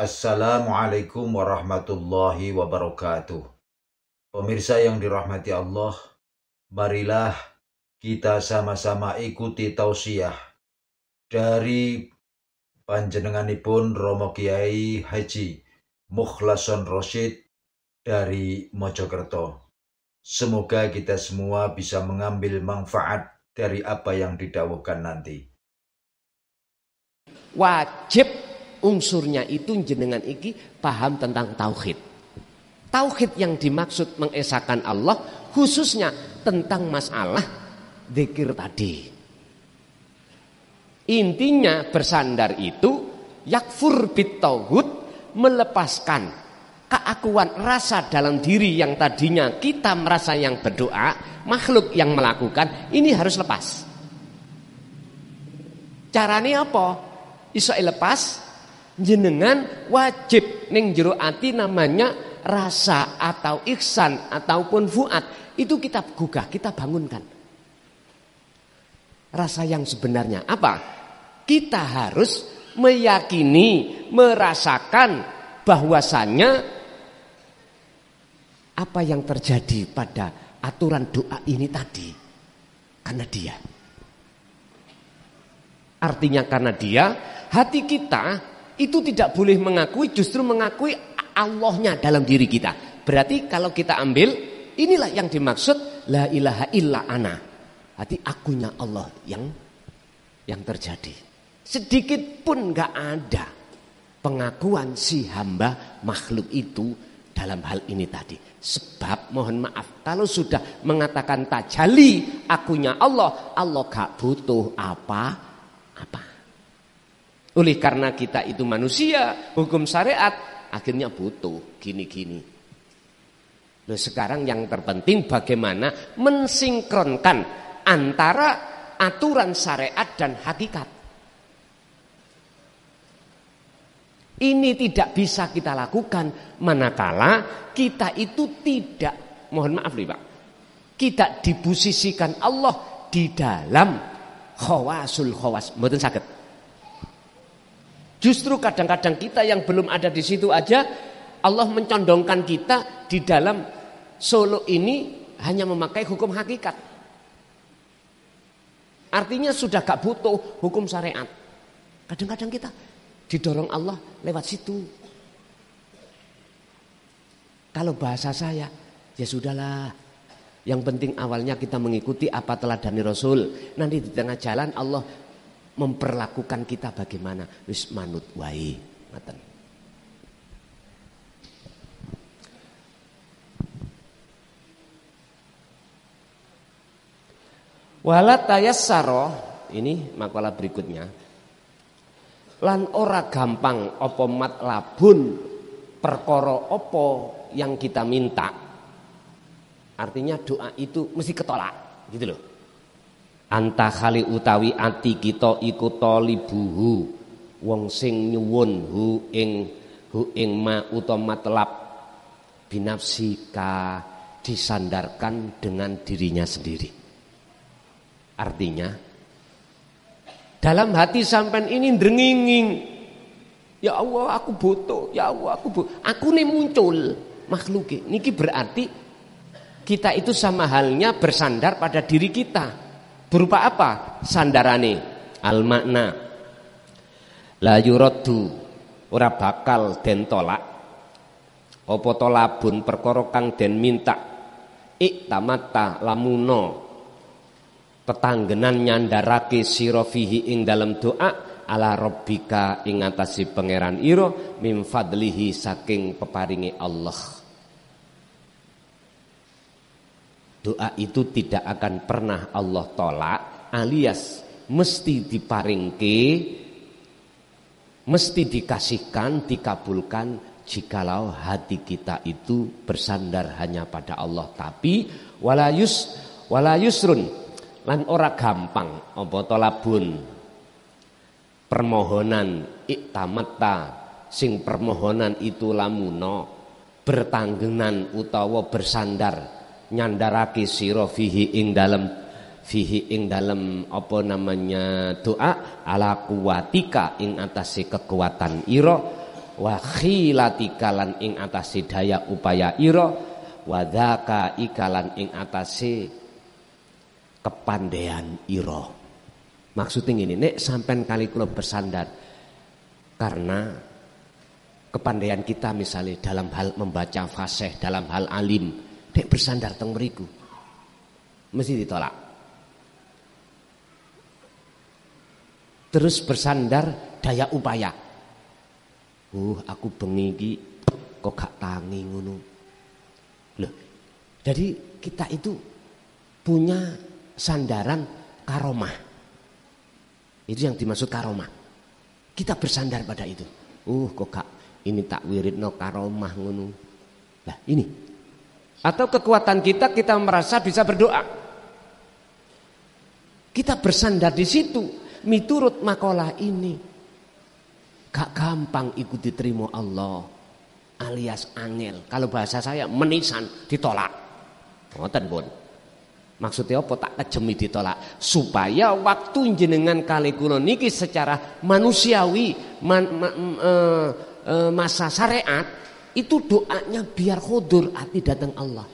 Assalamualaikum warahmatullahi wabarakatuh. Pemirsa yang dirahmati Allah, marilah kita sama-sama ikuti tausiah dari panjenenganipun Romo Kiai Haji Mukhlason Rosyid dari Mojokerto. Semoga kita semua bisa mengambil manfaat dari apa yang didawuhkan nanti. Wajib unsurnya itu jenengan iki paham tentang tauhid. Tauhid yang dimaksud mengesahkan Allah khususnya tentang masalah zikir tadi. Intinya bersandar itu yakfur bitauhid, melepaskan keakuan rasa dalam diri yang tadinya kita merasa yang berdoa, makhluk yang melakukan, ini harus lepas. Caranya apa? Iso lepas, jenengan wajib ning jero ati namanya rasa atau ihsan ataupun fuad, itu kita gugah, kita bangunkan. Rasa yang sebenarnya apa? Kita harus meyakini, merasakan bahwasannya apa yang terjadi pada aturan doa ini tadi karena dia. Artinya karena dia, hati kita itu tidak boleh mengakui, justru mengakui Allahnya dalam diri kita. Berarti kalau kita ambil, inilah yang dimaksud la ilaha illa ana. Hati akunya Allah yang terjadi. Sedikit pun gak ada pengakuan si hamba makhluk itu dalam hal ini tadi. Sebab mohon maaf, kalau sudah mengatakan tajali akunya Allah, Allah gak butuh apa-apa. Oleh karena kita itu manusia, hukum syariat akhirnya butuh gini-gini. Loh, sekarang yang terpenting bagaimana mensinkronkan antara aturan syariat dan hakikat. Ini tidak bisa kita lakukan manakala kita itu tidak, mohon maaf nih Pak, kita diposisikan Allah di dalam khawasul khawas, mboten saged. Justru kadang-kadang kita yang belum ada di situ aja, Allah mencondongkan kita di dalam solo ini hanya memakai hukum hakikat. Artinya sudah gak butuh hukum syariat. Kadang-kadang kita didorong Allah lewat situ. Kalau bahasa saya, ya sudahlah. Yang penting awalnya kita mengikuti apa teladani Rasul. Nanti di tengah jalan Allah memperlakukan kita bagaimana. Wis manut wae. Ngoten. Wala tayassara, ini makalah berikutnya. Lan ora gampang apa matlabun perkara apa yang kita minta. Artinya doa itu mesti ketolak, gitu loh. Anta khali utawi ati kita iku talibuhu, wong sing nyuwun hu ing ma utawa matlab binafsika, disandarkan dengan dirinya sendiri. Artinya dalam hati sampean ini ndrenginging, ya Allah aku butuh, ya Allah aku butuh. Aku nih muncul makhluk niki berarti kita itu sama halnya bersandar pada diri kita. Berupa apa? Sandarane al makna la yuraddu, ora bakal den tolak apa tolabun perkara kang den minta iktamata lamuno tetanggenan nyandarake sira fihi ing dalam doa ala rabbika ing atase pangeran ira mim fadlihi saking peparinge Allah. Doa itu tidak akan pernah Allah tolak, alias mesti diparingke, mesti dikasihkan, dikabulkan jikalau hati kita itu bersandar hanya pada Allah. Tapi wala yusrun, lan ora gampang apa tolabun permohonan iktamata sing permohonan itu lamuno bertanggenan utawa bersandar nyandarake sira fihi ing dalem apa namanya doa ala kuwatika ing atase kekuatan ira wa khilatika lan ing atase daya upaya ira wa dzaka ikalan ing atase kepandaian ira. Maksudnya ngene, nek sampean kali kula bersandar karena kepandaian kita misalnya dalam hal membaca fasih, dalam hal alim, nek bersandar teng mriku mesti ditolak. Terus bersandar daya upaya. Aku bengi iki kok gak tangi ngono. Loh. Jadi kita itu punya sandaran karomah. Itu yang dimaksud karomah. Kita bersandar pada itu. Kok gak ini tak wiridno karomah ngono. Nah, ini. Atau kekuatan kita merasa bisa berdoa. Kita bersandar di situ. Miturut makalah ini. Gak gampang ikut diterima Allah, alias angel. Kalau bahasa saya menisan ditolak. Ngoten pun. Maksudnya apa tak kejemi ditolak supaya waktu jenengan kali kula niki secara manusiawi masa syariat itu doanya biar khudur hati datang Allah.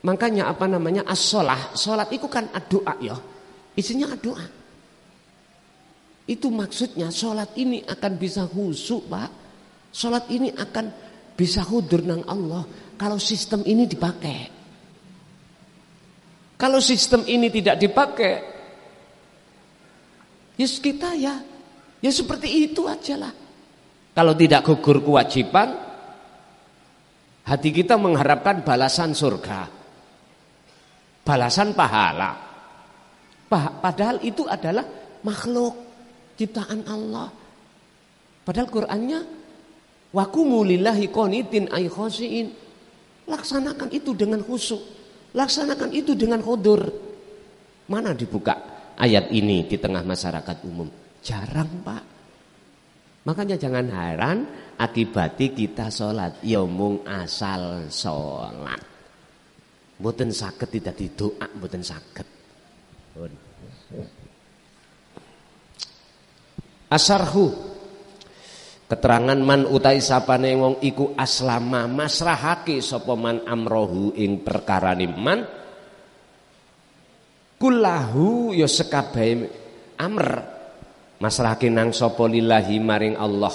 Makanya apa namanya as-shalah. Salat itu kan doa ya. Isinya doa. Itu maksudnya sholat ini akan bisa khusyuk, Pak. Sholat ini akan bisa hudur nang Allah kalau sistem ini dipakai. Kalau sistem ini tidak dipakai, ya kita ya seperti itu aja lah. Kalau tidak gugur kewajiban, hati kita mengharapkan balasan surga, balasan pahala. Padahal itu adalah makhluk ciptaan Allah. Padahal Qur'annya wa qumu lillahi qanitin ay khashiin. Laksanakan itu dengan khusyuk. Laksanakan itu dengan khudur. Mana dibuka ayat ini di tengah masyarakat umum? Jarang, Pak. Makanya jangan heran akibati kita sholat ya mung asal sholat. Mboten saged tidak didoa, mboten saged. Asarhu keterangan man utai sapane wong iku aslama masrahake sapa man amrohu ing perkarane man kullahu ya sekabehe amr masrahake nang sapa lillahi maring Allah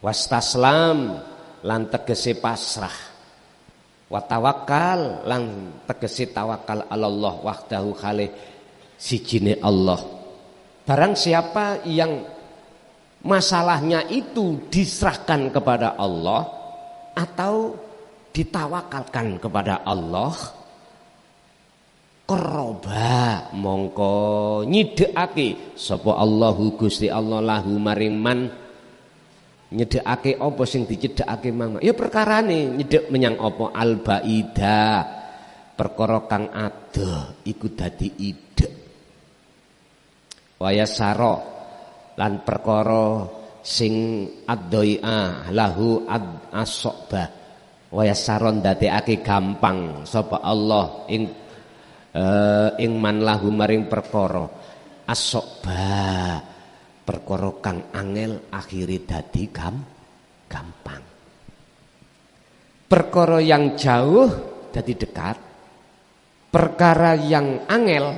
wastaslam lan tegese pasrah wa tawakkal lan tegese tawakal Allah wahdahu khalih sijine Allah. Barang siapa yang masalahnya itu diserahkan kepada Allah atau ditawakalkan kepada Allah, qoroba mongko nyidekake sapa Allahu Gusti Allah lahu maring man nyedekake apa sing dicedekake mang ya perkarane nyedek menyang apa albaida perkara kang adoh iku dadi idek waya saro lan perkara sing addoia lahu asoba waya saron dadekake gampang sapa Allah ing man lahu maring perkara asoba perkara kang angel akhire dadi gampang perkara yang jauh dadi dekat perkara yang angel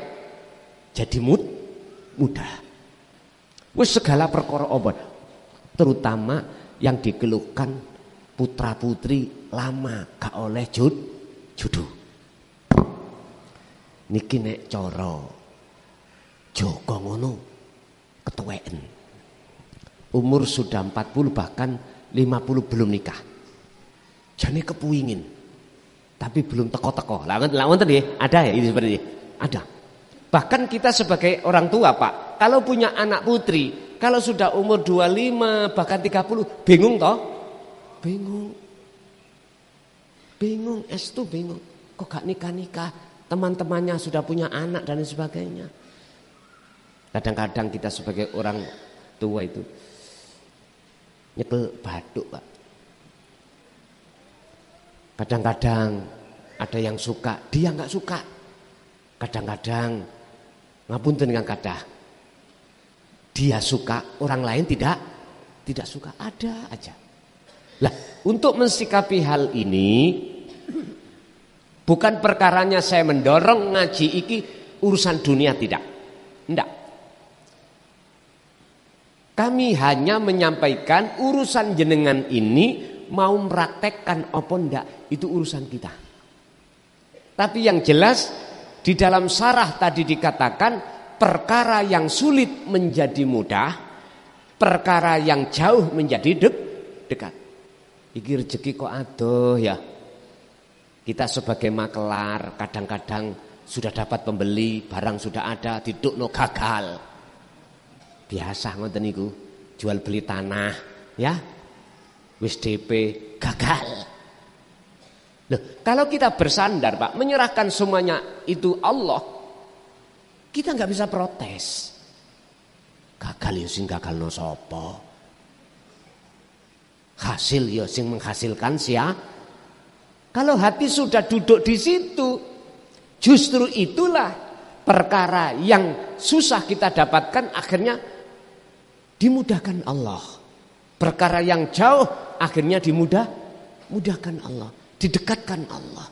jadi mudah. Wis segala perkara apa terutama yang dikeluhkan putra-putri lama gak oleh jodoh. Niki nek cara Joko ngono ketuweken. Umur sudah 40 bahkan 50 belum nikah. Jane kepuingin. Tapi belum teko-teko. Lah wonten nggih, ada ya ini seperti ini. Ada. Bahkan kita sebagai orang tua, Pak, kalau punya anak putri, kalau sudah umur 25 bahkan 30, bingung toh? Bingung, estu bingung. Kok gak nikah-nikah? Teman-temannya sudah punya anak dan sebagainya. Kadang-kadang kita sebagai orang tua itu nyekel batuk, Pak. Kadang-kadang ada yang suka, dia gak suka. Kadang-kadang ngapunten kang kadah. Dia suka, orang lain tidak tidak suka, ada aja. Lah, untuk mensikapi hal ini, bukan perkaranya saya mendorong ngaji iki urusan dunia, tidak. Enggak. Kami hanya menyampaikan urusan jenengan ini mau meraktekkan apa enggak, itu urusan kita. Tapi yang jelas di dalam syarah tadi dikatakan perkara yang sulit menjadi mudah, perkara yang jauh menjadi dekat. Iki rezeki kok adoh ya. Kita sebagai makelar kadang-kadang sudah dapat pembeli, barang sudah ada, didukno gagal. Biasa ngoten niku, jual beli tanah ya. Wis DP gagal. Loh, kalau kita bersandar Pak, menyerahkan semuanya itu Allah, kita nggak bisa protes. Gagal ya sing gagalno sapa? Hasil ya sing menghasilkan siapa? Kalau hati sudah duduk di situ, justru itulah perkara yang susah kita dapatkan akhirnya dimudahkan Allah. Perkara yang jauh akhirnya dimudahkan Allah, didekatkan Allah.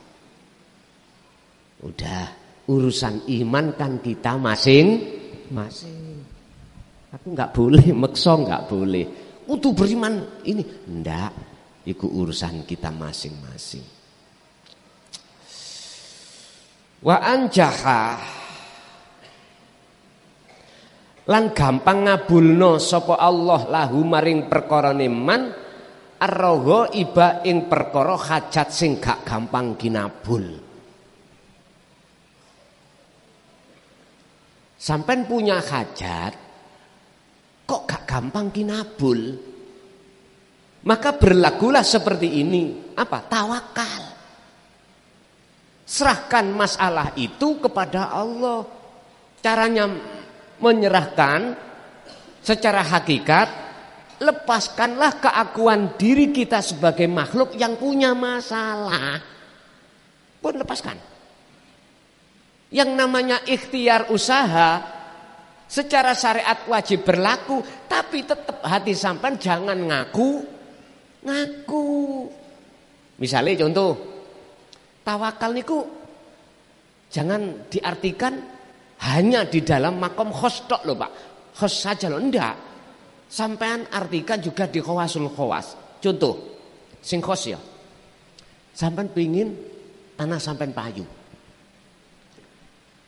Udah, urusan iman kan kita masing-masing. Aku nggak boleh maksa, nggak boleh. Untuk beriman ini enggak, itu urusan kita masing-masing. Wa anjaha lan gampang ngabulno sapa Allah lahu maring perkarane man arroho iba ing perkara hajat sing gak gampang kinabul. Sampai punya hajat kok gak gampang kinabul, maka berlakulah seperti ini. Apa? Tawakal. Serahkan masalah itu kepada Allah. Caranya menyerahkan secara hakikat, lepaskanlah keakuan diri kita sebagai makhluk yang punya masalah. Pun lepaskan. Yang namanya ikhtiar usaha secara syariat wajib berlaku, tapi tetap hati sampean jangan ngaku. Misalnya contoh, tawakal niku jangan diartikan hanya di dalam makom khos tok loh Pak. Khos saja loh, enggak. Sampean artikan juga di khawasul khawas. Contoh, sing khos ya. Sampean pingin tanah sampean payu.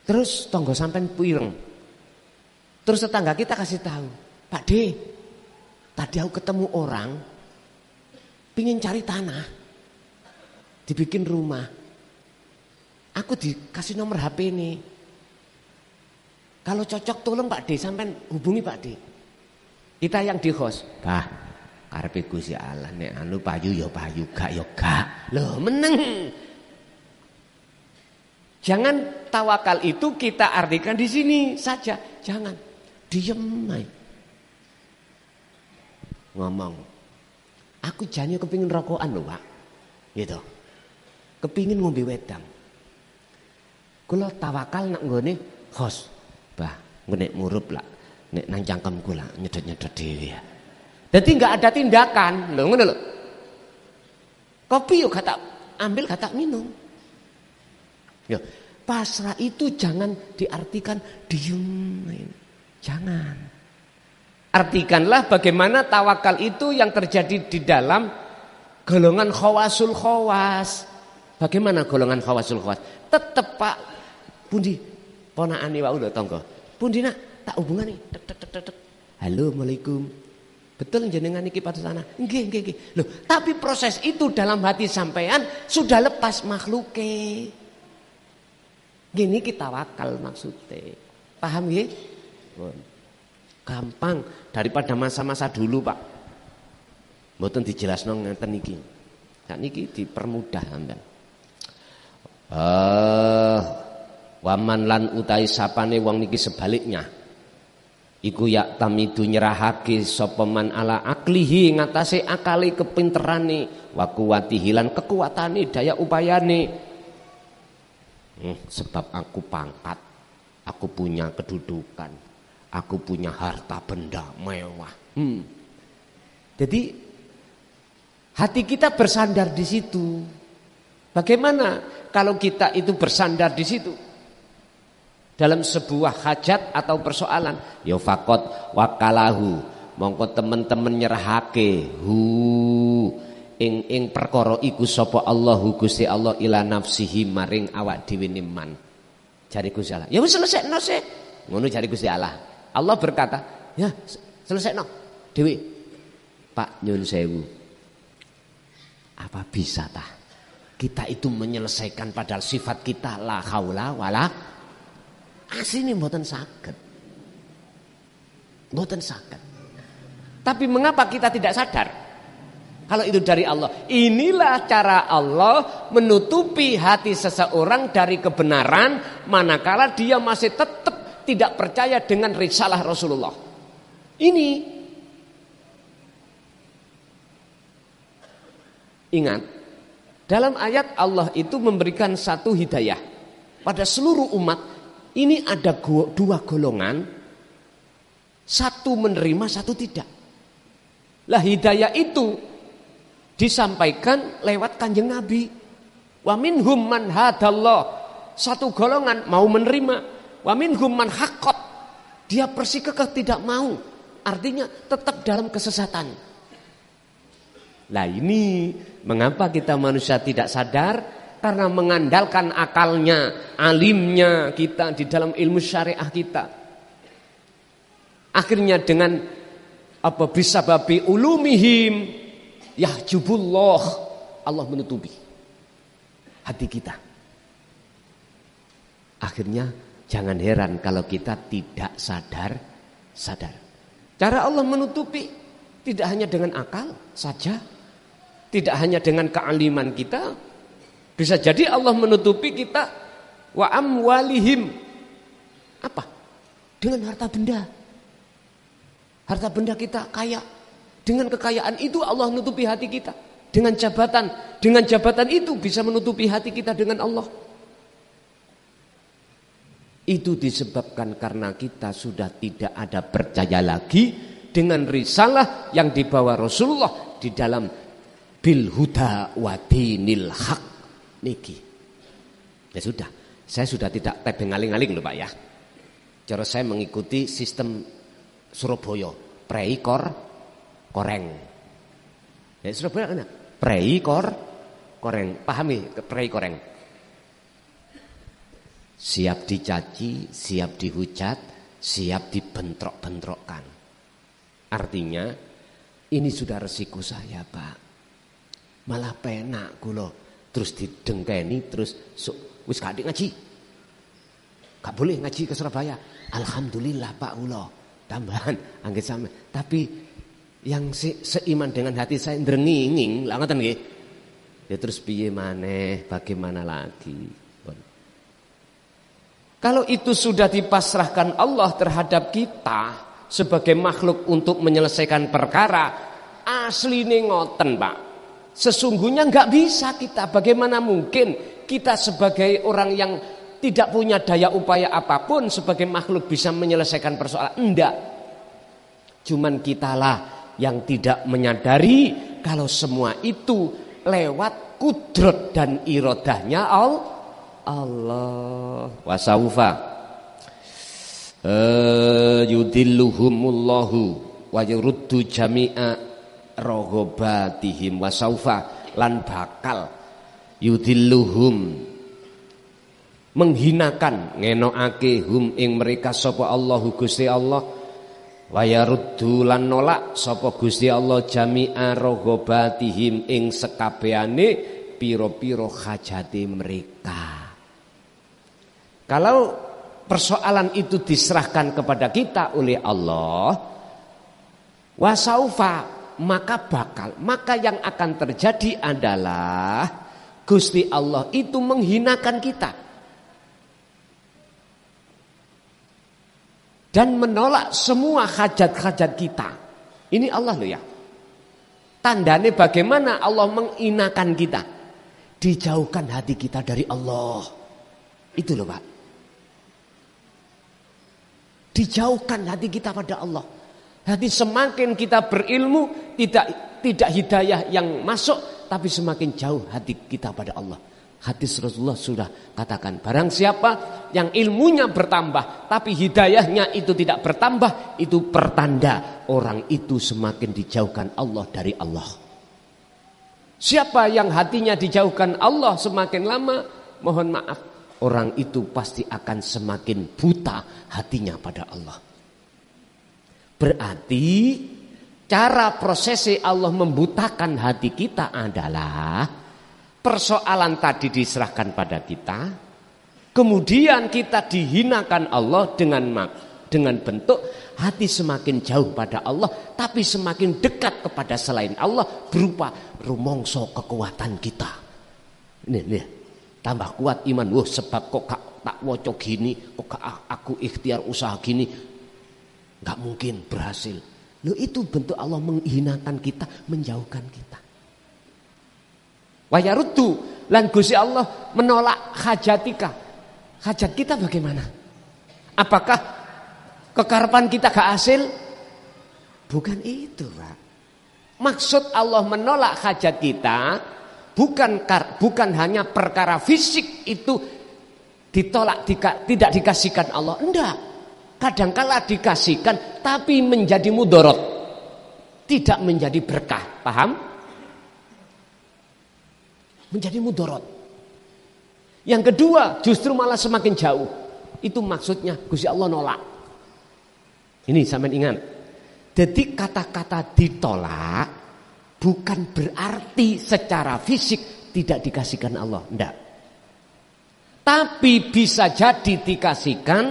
Terus tonggo sampean pireng. Terus tetangga kita kasih tahu, Pak D, tadi aku ketemu orang pingin cari tanah, dibikin rumah. Aku dikasih nomor HP ini. Kalau cocok tolong Pak D, sampean hubungi Pak D. Kita yang di host, Bah, karepe Gusti Allah nek anu payu ya payu, gak ya gak. Loh, meneng. Jangan tawakal itu kita artikan di sini saja, jangan. Diem aja. Ngomong, aku jane kepingin rokokan loh Pak. Gitu. Kepingin ngombe wedang. Kula tawakal nak nggone host. Bah, nek murup lah, nek nang cangkemku lah nyedot-nyedot dhewe ya. Dadi enggak ada tindakan, lho ngono lho. Kopi yo gak tak ambil, gak tak minum. Yo, pasrah itu jangan diartikan diem. Jangan. Artikanlah bagaimana tawakal itu yang terjadi di dalam golongan khawasul khawas. Bagaimana golongan khawasul khawas? Tetep Pak pundi ponakane wae lho tangga. Pundi nak tak hubungane. Halo, Assalamualaikum. Betul jenengan iki pados tanah? Nggih, nggih, nggih. Loh, tapi proses itu dalam hati sampean sudah lepas makhluke. Gini kita tawakal maksudnya. Paham nggih? Gampang daripada masa-masa dulu Pak. Mboten dijelasno ngeten niki. Sak niki dipermudah sampean. Waman lan utai sapane wong niki sebaliknya. Iku yak tamidu nyerahake sapa man ala aklihi ngatasé akale kepinterane wa kuwatihi lan kekuatane daya upayane. Sebab aku pangkat, aku punya kedudukan, aku punya harta benda mewah. Jadi hati kita bersandar di situ. Bagaimana kalau kita itu bersandar di situ? Dalam sebuah hajat atau persoalan, ya faqat wakalahu, mongko temen-temen nyerahake ing perkara iku sapa Allahu Gusti Allah ila nafsihi maring awak dhewe man. Jari Gusti Allah, ya wis selesekno sih. Ngono jari Gusti Allah. Allah berkata, ya selesekno dhewe. Pak nyun sewu. Apa bisa tah? Kita itu menyelesaikan padahal sifat kita la haula wala asline mboten saged. Mboten saged. Tapi mengapa kita tidak sadar? Kalau itu dari Allah. Inilah cara Allah menutupi hati seseorang dari kebenaran manakala dia masih tetap tidak percaya dengan risalah Rasulullah. Ini ingat, dalam ayat Allah itu memberikan satu hidayah pada seluruh umat. Ini ada dua golongan, satu menerima, satu tidak. Lah hidayah itu disampaikan lewat Kanjeng Nabi. Wa minhum man hadallah, satu golongan mau menerima. Wa minhum man haqqat, dia persikekeh tidak mau. Artinya tetap dalam kesesatan. Lah ini mengapa kita manusia tidak sadar? Karena mengandalkan akalnya, alimnya kita di dalam ilmu syariah kita. Akhirnya dengan apa bisa babi ulumihim yahjubullah, Allah menutupi hati kita. Akhirnya jangan heran kalau kita tidak sadar. Cara Allah menutupi tidak hanya dengan akal saja, tidak hanya dengan kealiman kita. Bisa jadi Allah menutupi kita wa amwalihim. Apa? Dengan harta benda. Harta benda kita kaya. Dengan kekayaan itu Allah menutupi hati kita. Dengan jabatan itu bisa menutupi hati kita dengan Allah. Itu disebabkan karena kita sudah tidak ada percaya lagi dengan risalah yang dibawa Rasulullah di dalam bil huda wa dinil haq niki. Ya sudah, saya sudah tidak tebeng aling-aling loh Pak ya. Cara saya mengikuti sistem Surabaya, prei koreng. Ya Surabaya kan prei koreng. Pahami prei koreng? Siap dicaci, siap dihujat, siap dibentrok-bentrokkan. Artinya ini sudah resiko saya Pak. Malah penak kula. Terus didengkeni, terus wis gak ngaji. Gak boleh ngaji ke Surabaya. Alhamdulillah Pak kula. Tambahan anggit sampe. Tapi yang seiman dengan hati saya ndrenginging, lha ngoten nggih. Ya terus piye maneh, bagaimana lagi? Kalau itu sudah dipasrahkan Allah terhadap kita sebagai makhluk untuk menyelesaikan perkara, asline ngoten Pak. Sesungguhnya enggak bisa kita. Bagaimana mungkin kita sebagai orang yang tidak punya daya upaya apapun sebagai makhluk bisa menyelesaikan persoalan? Enggak. Cuman kitalah yang tidak menyadari kalau semua itu lewat kudrat dan iradahnya Allah. Wasaufa yudilluhumullahu wa yuruddu jami'a raghabatihim wasaufa, lan bakal yudilluhum menghinakan ngenokake hum ing mereka sapa Allahu Gusti Allah, wa yaruddu lan nolak sapa Gusti Allah jami'a raghabatihim ing sekabehane pira-pira hajate mereka. Kalau persoalan itu diserahkan kepada kita oleh Allah, wasaufa, maka yang akan terjadi adalah Gusti Allah itu menghinakan kita dan menolak semua hajat-hajat kita. Ini Allah loh ya. Tandanya bagaimana Allah menghinakan kita? Dijauhkan hati kita dari Allah. Itu loh Pak. Dijauhkan hati kita pada Allah. Hati semakin kita berilmu, tidak hidayah yang masuk, tapi semakin jauh hati kita pada Allah. Hadis Rasulullah sudah katakan, barang siapa yang ilmunya bertambah tapi hidayahnya itu tidak bertambah, itu pertanda orang itu semakin dijauhkan Allah dari Allah. Siapa yang hatinya dijauhkan Allah semakin lama, mohon maaf, orang itu pasti akan semakin buta hatinya pada Allah. Berarti cara prosesi Allah membutakan hati kita adalah persoalan tadi diserahkan pada kita, kemudian kita dihinakan Allah dengan bentuk hati semakin jauh pada Allah, tapi semakin dekat kepada selain Allah berupa rumongso kekuatan kita. Nih, tambah kuat iman. Wah, sebab kok tak wocok gini, kok aku ikhtiar usaha gini, nggak mungkin berhasil. Loh, itu bentuk Allah menghinakan kita, menjauhkan kita. Wayaruddu, lan Gusti Allah menolak hajatika. Hajat kita bagaimana? Apakah kekarapan kita gak hasil? Bukan itu, Pak. Maksud Allah menolak hajat kita bukan hanya perkara fisik itu ditolak, tidak dikasihkan Allah. Enggak. Kadangkala dikasihkan tapi menjadi mudorot, tidak menjadi berkah. Paham? Menjadi mudorot. Yang kedua justru malah semakin jauh. Itu maksudnya Gusti Allah nolak. Ini sampean ingat. Jadi kata-kata ditolak bukan berarti secara fisik tidak dikasihkan Allah. Enggak. Tapi bisa jadi dikasihkan,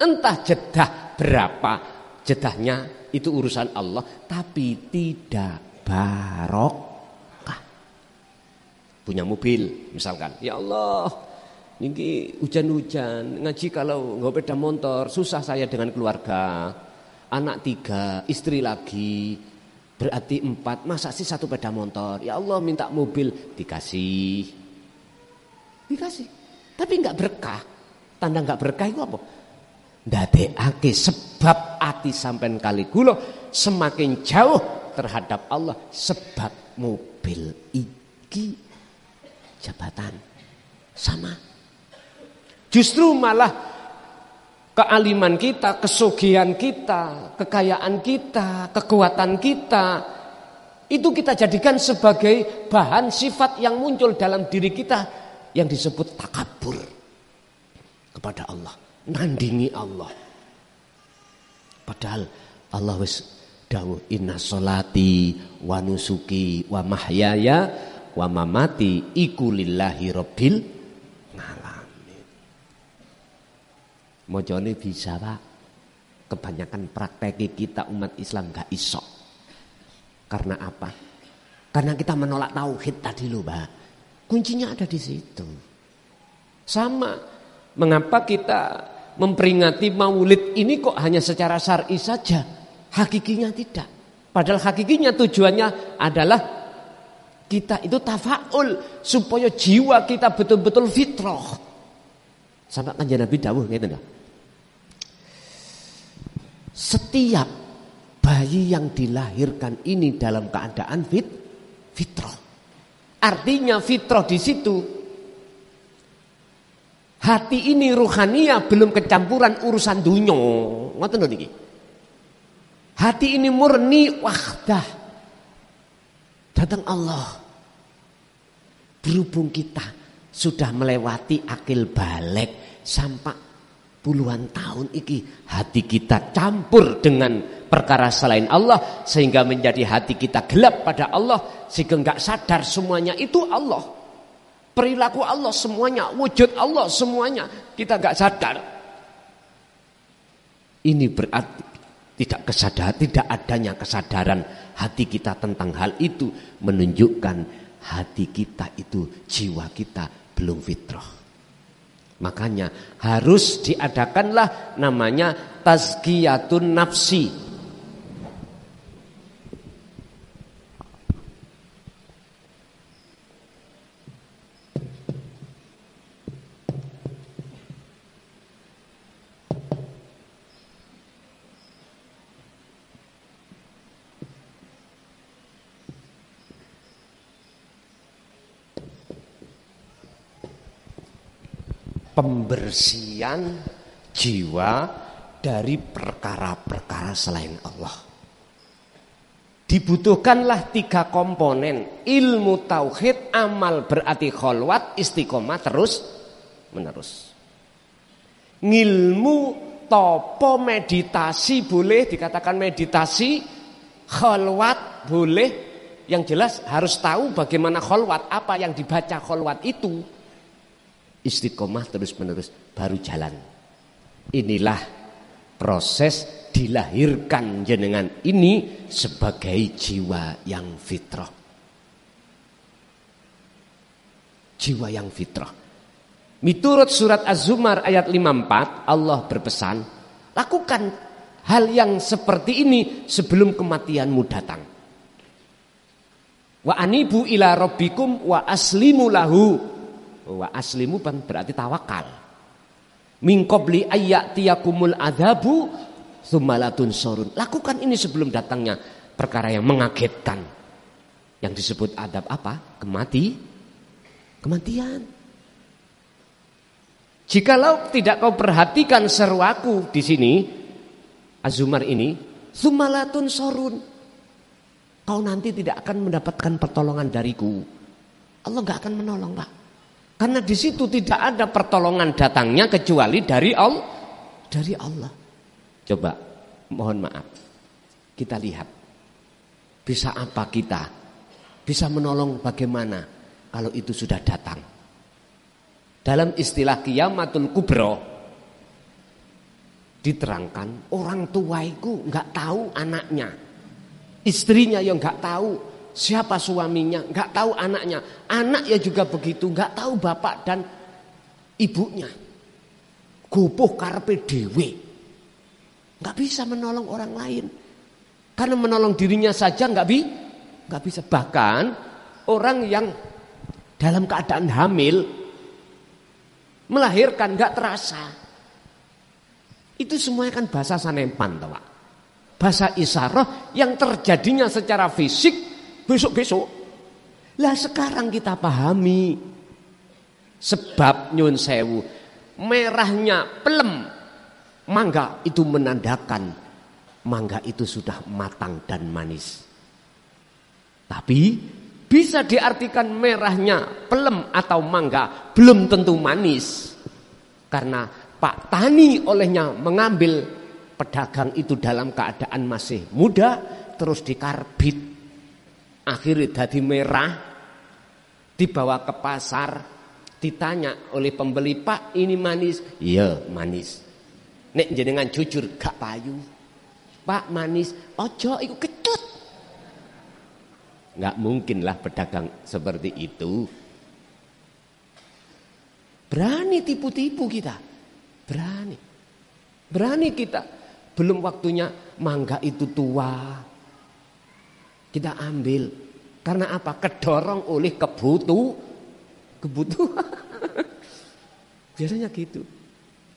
entah jedah berapa. Jedahnya itu urusan Allah, tapi tidak barokah. Punya mobil misalkan, ya Allah, ini hujan-hujan, ngaji kalau nggak sepeda motor, susah saya dengan keluarga, anak 3, istri lagi, berarti 4, masa sih 1 sepeda motor? Ya Allah, minta mobil, dikasih, tapi nggak berkah. Tanda nggak berkah itu apa? Ndadekake sebab ati sampean kali kula semakin jauh terhadap Allah sebab mobil iki. Jabatan sama. Justru malah kealiman kita, kesugihan kita, kekayaan kita, kekuatan kita, itu kita jadikan sebagai bahan sifat yang muncul dalam diri kita yang disebut takabur kepada Allah, nandingi Allah. Padahal Allah wis dawuh inna sholati wa nusuki wa mahyaya wa mamati iku lillahi rabbil alamin. Mojone bisa, Pak. Kebanyakan praktek kita umat Islam gak iso. Karena apa? Karena kita menolak tauhid tadi loh, Pak. Kuncinya ada di situ. Sama, mengapa kita memperingati Maulid ini kok hanya secara syar'i saja? Hakikinya tidak. Padahal hakikinya tujuannya adalah kita itu tafaul supaya jiwa kita betul-betul fitrah. Sampai kanjeng Nabi dawuh ngeten lho. Setiap bayi yang dilahirkan ini dalam keadaan fitrah. Artinya fitrah di situ hati ini ruhania belum kecampuran urusan dunya. Ngoten lho niki. Hati ini murni wahdah datang Allah. Berhubung kita sudah melewati akil balik sampai puluhan tahun iki, hati kita campur dengan perkara selain Allah sehingga menjadi hati kita gelap pada Allah sehingga enggak sadar semuanya itu Allah. Perilaku Allah semuanya, wujud Allah semuanya, kita enggak sadar. Ini berarti tidak adanya kesadaran hati kita tentang hal itu menunjukkan hati kita itu, jiwa kita belum fitrah. Makanya harus diadakanlah namanya tazkiyatun nafsi. pembersihan jiwa dari perkara-perkara selain Allah. Dibutuhkanlah 3 komponen: ilmu tauhid, amal berarti kholwat, istiqomah terus menerus. Ngilmu topo meditasi boleh dikatakan meditasi, kholwat boleh, yang jelas harus tahu bagaimana kholwat, apa yang dibaca kholwat itu. Istiqomah terus menerus baru jalan. Inilah proses dilahirkan jenengan ini sebagai jiwa yang fitrah. Jiwa yang fitrah. Miturut surat Az-Zumar ayat 54, Allah berpesan, lakukan hal yang seperti ini sebelum kematianmu datang. Wa anibu ila rabbikum wa aslimu lahu. Wa aslimu berarti tawakal. Min qabli ayyatiyakumul adzabu tsumma la tunsurun. Lakukan ini sebelum datangnya perkara yang mengagetkan. Yang disebut adab apa? Kematian. Jikalau tidak kau perhatikan seruaku di sini, Az-Zumar ini, tsumma la tunsurun. Kau nanti tidak akan mendapatkan pertolongan dariku. Allah enggak akan menolong, Pak. Karena di situ tidak ada pertolongan datangnya kecuali dari Allah. Coba, mohon maaf. Kita lihat. Bisa apa kita? Bisa menolong bagaimana kalau itu sudah datang? Dalam istilah Qiyamatul Kubro diterangkan orang tua itu enggak tahu anaknya. Istrinya yang enggak tahu siapa suaminya, enggak tahu anaknya. Anak ya juga begitu, enggak tahu bapak dan ibunya. Gopoh karepe dhewe. Enggak bisa menolong orang lain. Karena menolong dirinya saja enggak bisa. Bahkan orang yang dalam keadaan hamil melahirkan enggak terasa. Itu semuanya kan bahasa sanempan, toh, Pak. Bahasa isyarah yang terjadinya secara fisik besok-besok. Lah sekarang kita pahami. Sebab nyun sewu, merahnya pelem mangga itu menandakan mangga itu sudah matang dan manis. Tapi bisa diartikan merahnya pelem atau mangga belum tentu manis. Karena Pak Tani olehnya mengambil pedagang itu dalam keadaan masih muda, terus dikarbit, akhirnya jadi merah, dibawa ke pasar, ditanya oleh pembeli, Pak ini manis? Iya manis. Nek jenengan jujur gak payu. Pak manis, ojo iku kecut. Gak mungkin lah pedagang seperti itu. Berani tipu-tipu kita, berani kita. Belum waktunya mangga itu tua, kita ambil. Karena apa? Kedorong oleh kebutuhan. Biasanya gitu.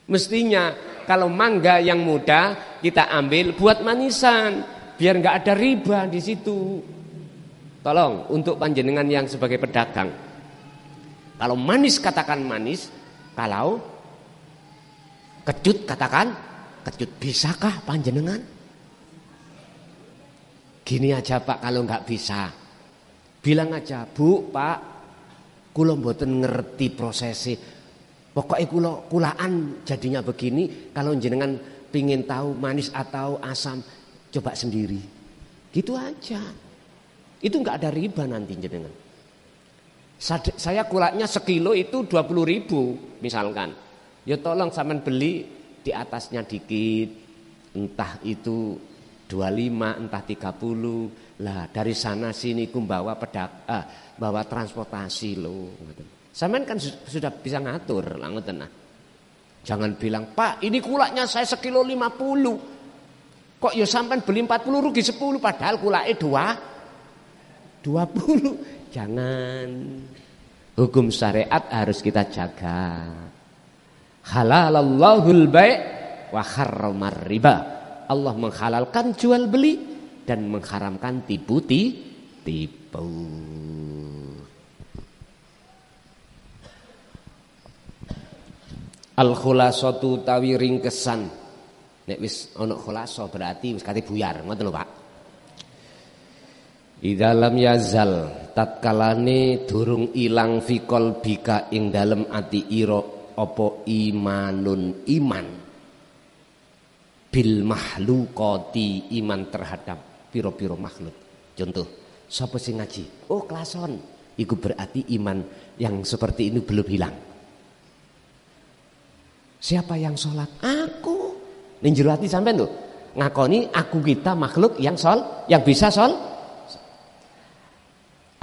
Mestinya kalau mangga yang muda kita ambil buat manisan, biar nggak ada riba di situ. Tolong untuk panjenengan yang sebagai pedagang, kalau manis katakan manis, kalau kecut katakan kecut. Bisakah panjenengan? Gini aja Pak, kalau nggak bisa bilang aja, Bu, Pak, kula mboten ngerti prosesnya. Pokoknya kulaan jadinya begini. Kalau jenengan pingin tahu manis atau asam, coba sendiri. Gitu aja. Itu nggak ada riba nanti jenengan. Saya kulaknya sekilo itu 20.000 misalkan. Ya tolong sampean beli di atasnya dikit, entah itu 25, entah 30. Lah dari sana sini ku bawa bawa transportasi lo. Sampean kan sudah bisa ngatur lah ngoten nah. Jangan bilang, Pak ini kulaknya saya sekilo 50. Kok ya sampean beli 40 rugi 10 padahal kulake 20. Jangan. Hukum syariat harus kita jaga. Halalallahul bai' wa harramar riba. Allah menghalalkan jual beli dan mengharamkan tipu. Al khulasatu tawi ringkesan. Nek wis ana khulasa berarti wis kate buyar, ngoten lho Pak. Idza lam yazal tatkalane durung ilang fi qalbika ing dalem ati ira apa imanun iman bil makhluqati iman terhadap pira-pira makhluk. Contoh, sapa sing ngaji? Oh, klason. Iku berarti iman yang seperti ini belum hilang. Siapa yang sholat? Aku. Ning jero ati sampean lho. Ngakoni aku kita makhluk yang bisa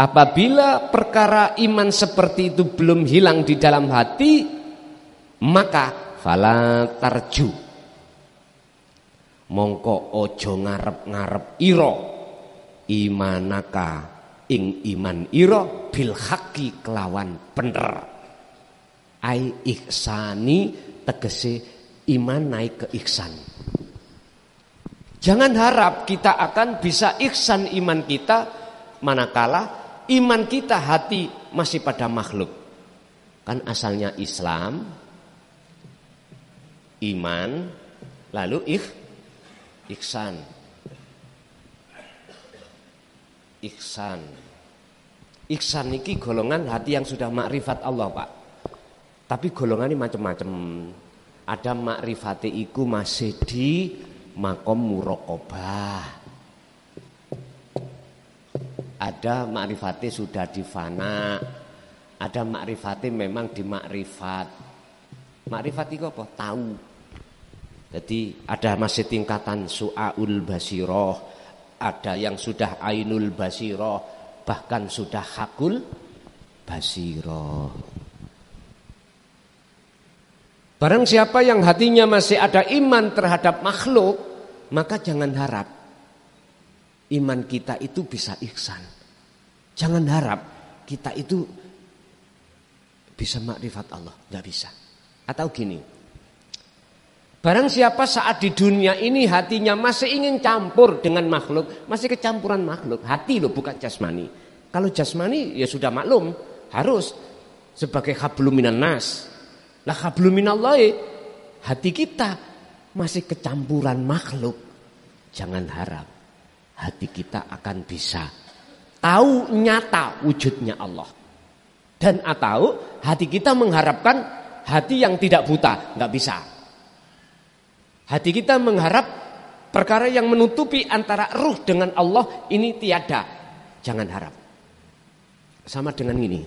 Apabila perkara iman seperti itu belum hilang di dalam hati, maka fala tarju. Mongko ojo ngarep-ngarep ira imanaka ing iman ira bil haqqi kelawan bener. Ai ihsani tegese iman naik ke ihsan. Jangan harap kita akan bisa ihsan iman kita manakala iman kita hati masih pada makhluk. Kan asalnya Islam, iman, lalu ihsan. Ihsan niki golongan hati yang sudah makrifat Allah, Pak. Tapi golongan ini macam-macam. Ada makrifate iku masih di makom muraqabah. Ada makrifate sudah di fana. Ada makrifate memang di makrifat. Makrifat itu apa? Tahu. Jadi ada masih tingkatan su'aul basiroh, ada yang sudah ainul basiroh, bahkan sudah hakul basiroh. Barang siapa yang hatinya masih ada iman terhadap makhluk, maka jangan harap iman kita itu bisa ihsan. Jangan harap kita itu bisa makrifat Allah, tidak bisa. Atau gini, barang siapa saat di dunia ini hatinya masih ingin campur dengan makhluk, masih kecampuran makhluk, hati loh bukan jasmani. Kalau jasmani ya sudah maklum, harus sebagai hablum minan nas. Lah hablum minallahi, hati kita masih kecampuran makhluk. Jangan harap hati kita akan bisa tahu nyata wujudnya Allah. Dan atau hati kita mengharapkan hati yang tidak buta, enggak bisa. Hati kita mengharap perkara yang menutupi antara ruh dengan Allah ini tiada. Jangan harap. Sama dengan ini.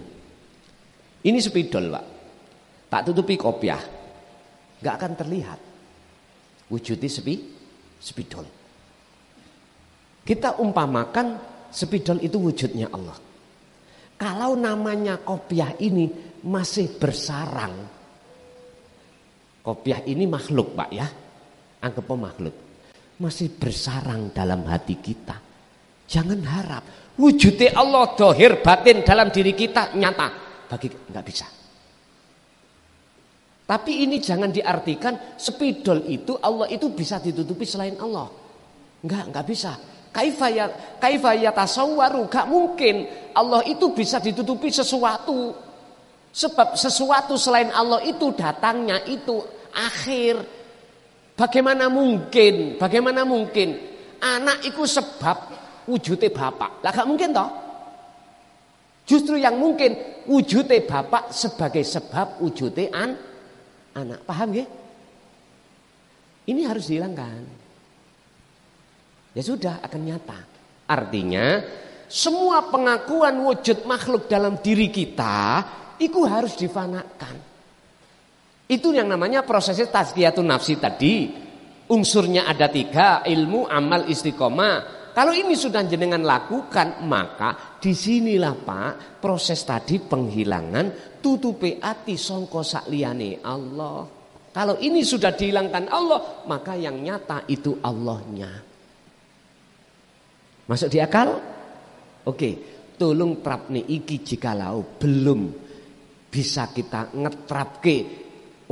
Ini spidol, Pak. Tak tutupi kopiah, enggak akan terlihat wujudnya spidol. Kita umpamakan spidol itu wujudnya Allah. Kalau namanya kopiah ini masih bersarang, kopiah ini makhluk, Pak ya, anggap makhluk, masih bersarang dalam hati kita. Jangan harap wujudnya Allah dohir batin dalam diri kita nyata, enggak bisa. Tapi ini jangan diartikan spidol itu Allah itu bisa ditutupi selain Allah. Enggak bisa. Kaifa yatasawwaru, enggak mungkin Allah itu bisa ditutupi sesuatu. Sebab sesuatu selain Allah itu datangnya itu akhir. Bagaimana mungkin anak itu sebab wujudnya bapak. Lah enggak mungkin toh? Justru yang mungkin wujudnya bapak sebagai sebab wujudnya anak, paham ya? Ini harus dihilangkan. Ya sudah akan nyata. Artinya semua pengakuan wujud makhluk dalam diri kita itu harus difanakan. Itu yang namanya prosesnya tazkiyatun nafsi tadi. Unsurnya ada 3, ilmu, amal, istiqomah. Kalau ini sudah jenengan lakukan, maka disinilah Pak proses tadi penghilangan tutupi ati sangka sakliyane Allah. Kalau ini sudah dihilangkan Allah, maka yang nyata itu Allahnya. Masuk di akal? Oke, tolong trapne iki jikalau belum bisa kita ngetrapke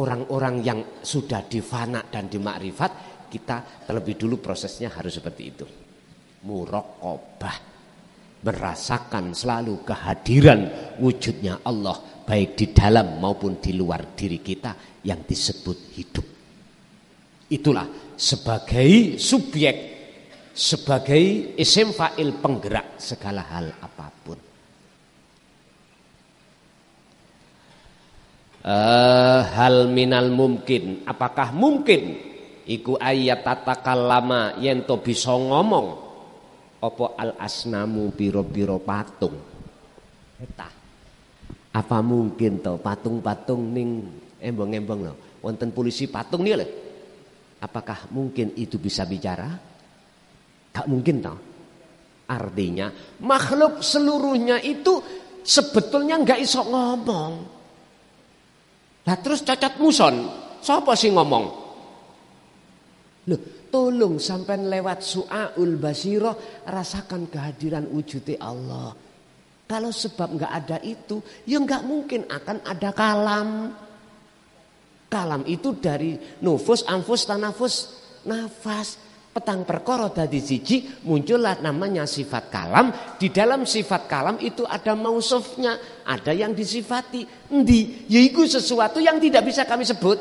orang-orang yang sudah difana dan dimakrifat, kita terlebih dulu prosesnya harus seperti itu. Muraqabah. merasakan selalu kehadiran wujudnya Allah baik di dalam maupun di luar diri kita yang disebut hidup. Itulah sebagai subjek, sebagai isim fa'il penggerak segala hal apapun. Hal minal mungkin, apakah mungkin iku ayat tatakallama yen to bisa ngomong apa al asnamu biro-biro patung. Eta. Apa mungkin to patung-patung ning embong-embong lho, wonten polisi patung niku lho. Apakah mungkin itu bisa bicara? Gak mungkin toh. Artinya makhluk seluruhnya itu sebetulnya enggak iso ngomong. Lah terus cacat muson, sapa sih ngomong? Loh, tolong sampai lewat su'aul basiro rasakan kehadiran wujudnya Allah. Kalau sebab enggak ada itu, ya enggak mungkin akan ada kalam. Kalam itu dari nufus, anfus, tanafus, nafas. Petang perkara dadi siji, muncullah namanya sifat kalam. Di dalam sifat kalam itu ada mausufnya, ada yang disifati. Endi? Yaiku sesuatu yang tidak bisa kami sebut.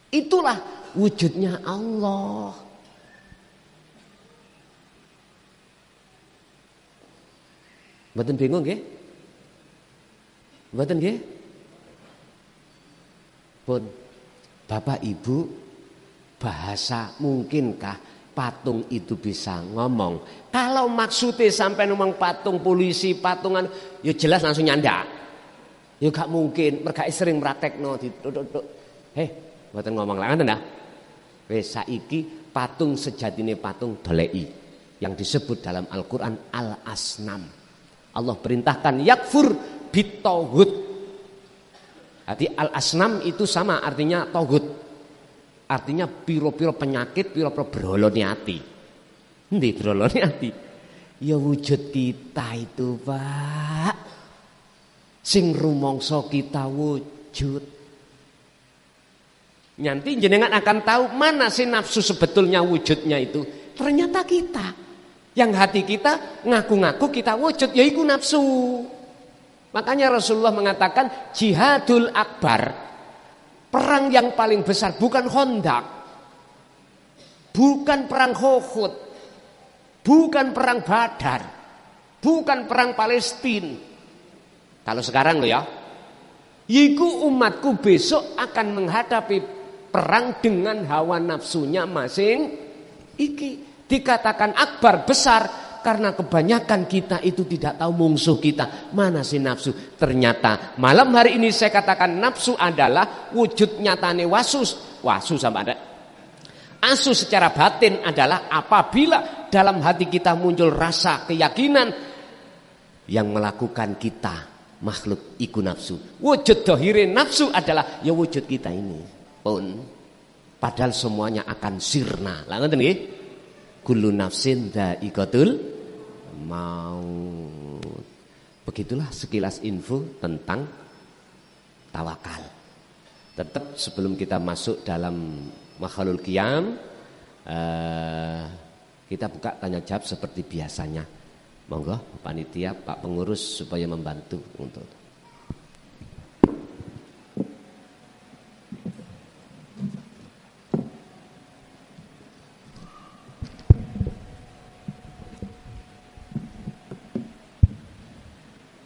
Itulah wujudnya Allah. Mboten bingung nggih? Mboten nggih? Pun Bapak Ibu, bahasa mungkinkah patung itu bisa ngomong? Kalau maksudnya sampai ngomong patung polisi, patungan, ya jelas langsung nyandak. Ya gak mungkin, mereka sering praktekno duduk. Mboten ngomong lah ngoten dah. Wis saiki patung sejatine patung dolei yang disebut dalam Al-Qur'an al-asnam. Allah perintahkan yakfur bitauhid. Arti al-asnam itu sama artinya tauhid. Artinya piro-piro penyakit, piro-piro berholone ati. Endi berholone ati? Ya wujud kita itu, Pak. Sing rumangsa kita wujud. Nanti jenengan akan tahu mana sih nafsu sebetulnya wujudnya itu. Ternyata kita. Yang hati kita ngaku-ngaku kita wujud, yaitu nafsu. Makanya Rasulullah mengatakan jihadul akbar. Perang yang paling besar bukan Khandaq, bukan perang Uhud, bukan perang Badar, bukan perang Palestina. Kalau sekarang lo ya, yiku umatku besok akan menghadapi perang dengan hawa nafsunya masing. Iki dikatakan akbar besar. Karena kebanyakan kita itu tidak tahu musuh kita. Mana sih nafsu? Ternyata malam hari ini saya katakan nafsu adalah wujud nyatane wasus. Wasus sama ada. Asus secara batin adalah apabila dalam hati kita muncul rasa keyakinan yang melakukan kita makhluk iku nafsu. Wujud dohire nafsu adalah ya wujud kita ini pun. Padahal semuanya akan sirna. Lah ngoten nggih? Kullu nafsin dha'iqatul maut. Begitulah sekilas info tentang tawakal. Tetap sebelum kita masuk dalam makhlul qiyam, kita buka tanya jawab seperti biasanya. Monggo panitia, Pak pengurus supaya membantu untuk.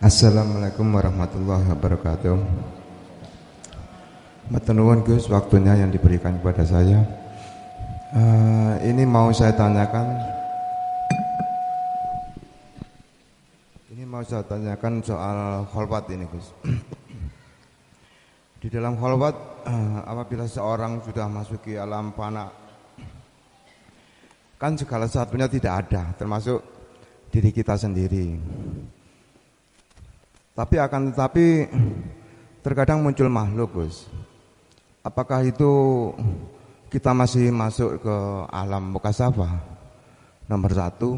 Assalamualaikum warahmatullahi wabarakatuh. Matur nuwun Gus, waktunya yang diberikan kepada saya. Ini mau saya tanyakan soal kholwat ini Gus. Di dalam kholwat, apabila seorang sudah masuki alam fana, kan segala sesuatunya tidak ada, termasuk diri kita sendiri. Tetapi terkadang muncul makhluk Gus. Apakah itu kita masih masuk ke alam mukasafah? Nomor satu.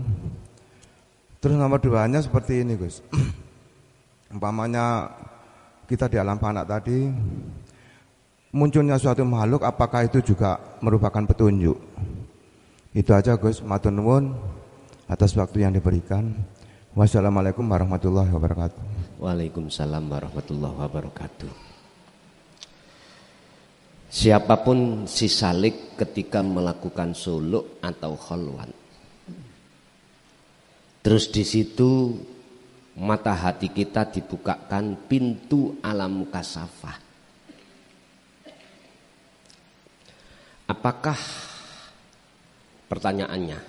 Terus nomor duanya seperti ini Gus. Umpamanya kita di alam fana tadi, munculnya suatu makhluk, apakah itu juga merupakan petunjuk? Itu aja Gus, matur nuwun atas waktu yang diberikan. Wassalamualaikum warahmatullahi wabarakatuh. Waalaikumsalam warahmatullahi wabarakatuh. Siapapun si salik ketika melakukan suluk atau khalwan, terus di situ mata hati kita dibukakan pintu alam mukasafah. Apakah, pertanyaannya,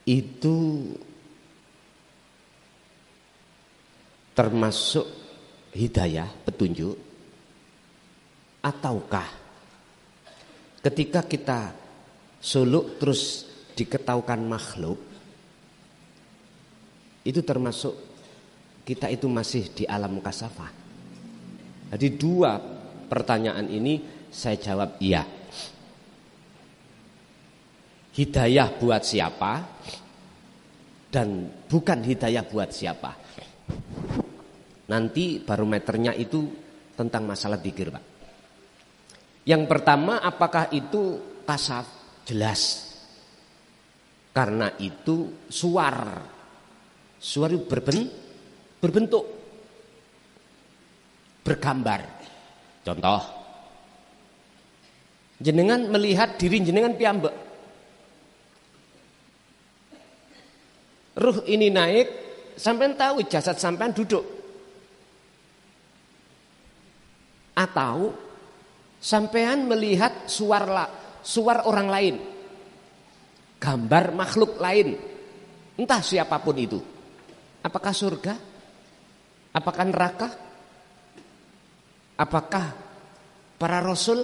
itu termasuk hidayah, petunjuk, ataukah ketika kita suluk terus diketahukan makhluk, itu termasuk kita itu masih di alam mukasafah? Jadi dua pertanyaan ini saya jawab iya. Hidayah buat siapa dan bukan hidayah buat siapa. Nanti barometernya itu tentang masalah dzikir, Pak. Yang pertama, apakah itu kasaf? Jelas. Karena itu suar. Suar itu berbentuk, bergambar. Contoh, jenengan melihat diri jenengan piyambak. Ruh ini naik, sampean tahu jasad sampean duduk. Atau sampean melihat suar orang lain, gambar makhluk lain, entah siapapun itu. Apakah surga? Apakah neraka? Apakah para rasul?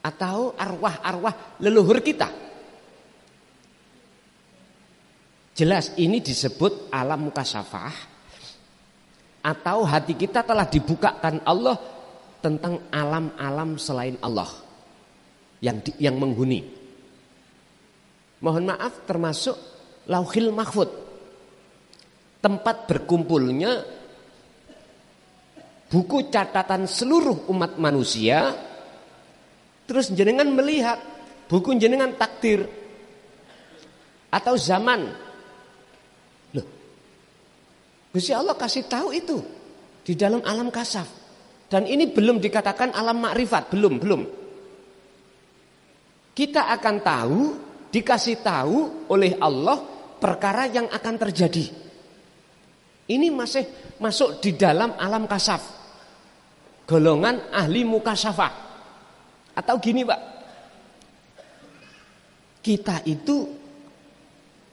Atau arwah-arwah leluhur kita? Jelas ini disebut alam mukasafah. Atau hati kita telah dibukakan Allah tentang alam-alam selain Allah yang menghuni. Mohon maaf, termasuk Lauhil Mahfud, tempat berkumpulnya buku catatan seluruh umat manusia. Terus jenengan melihat buku jenengan takdir atau zaman. Gusti Allah kasih tahu itu di dalam alam kasaf. Dan ini belum dikatakan alam makrifat, belum. Kita akan tahu, dikasih tahu oleh Allah perkara yang akan terjadi. Ini masih masuk di dalam alam kasaf. Golongan ahli mukasafah. Atau gini, Pak. Kita itu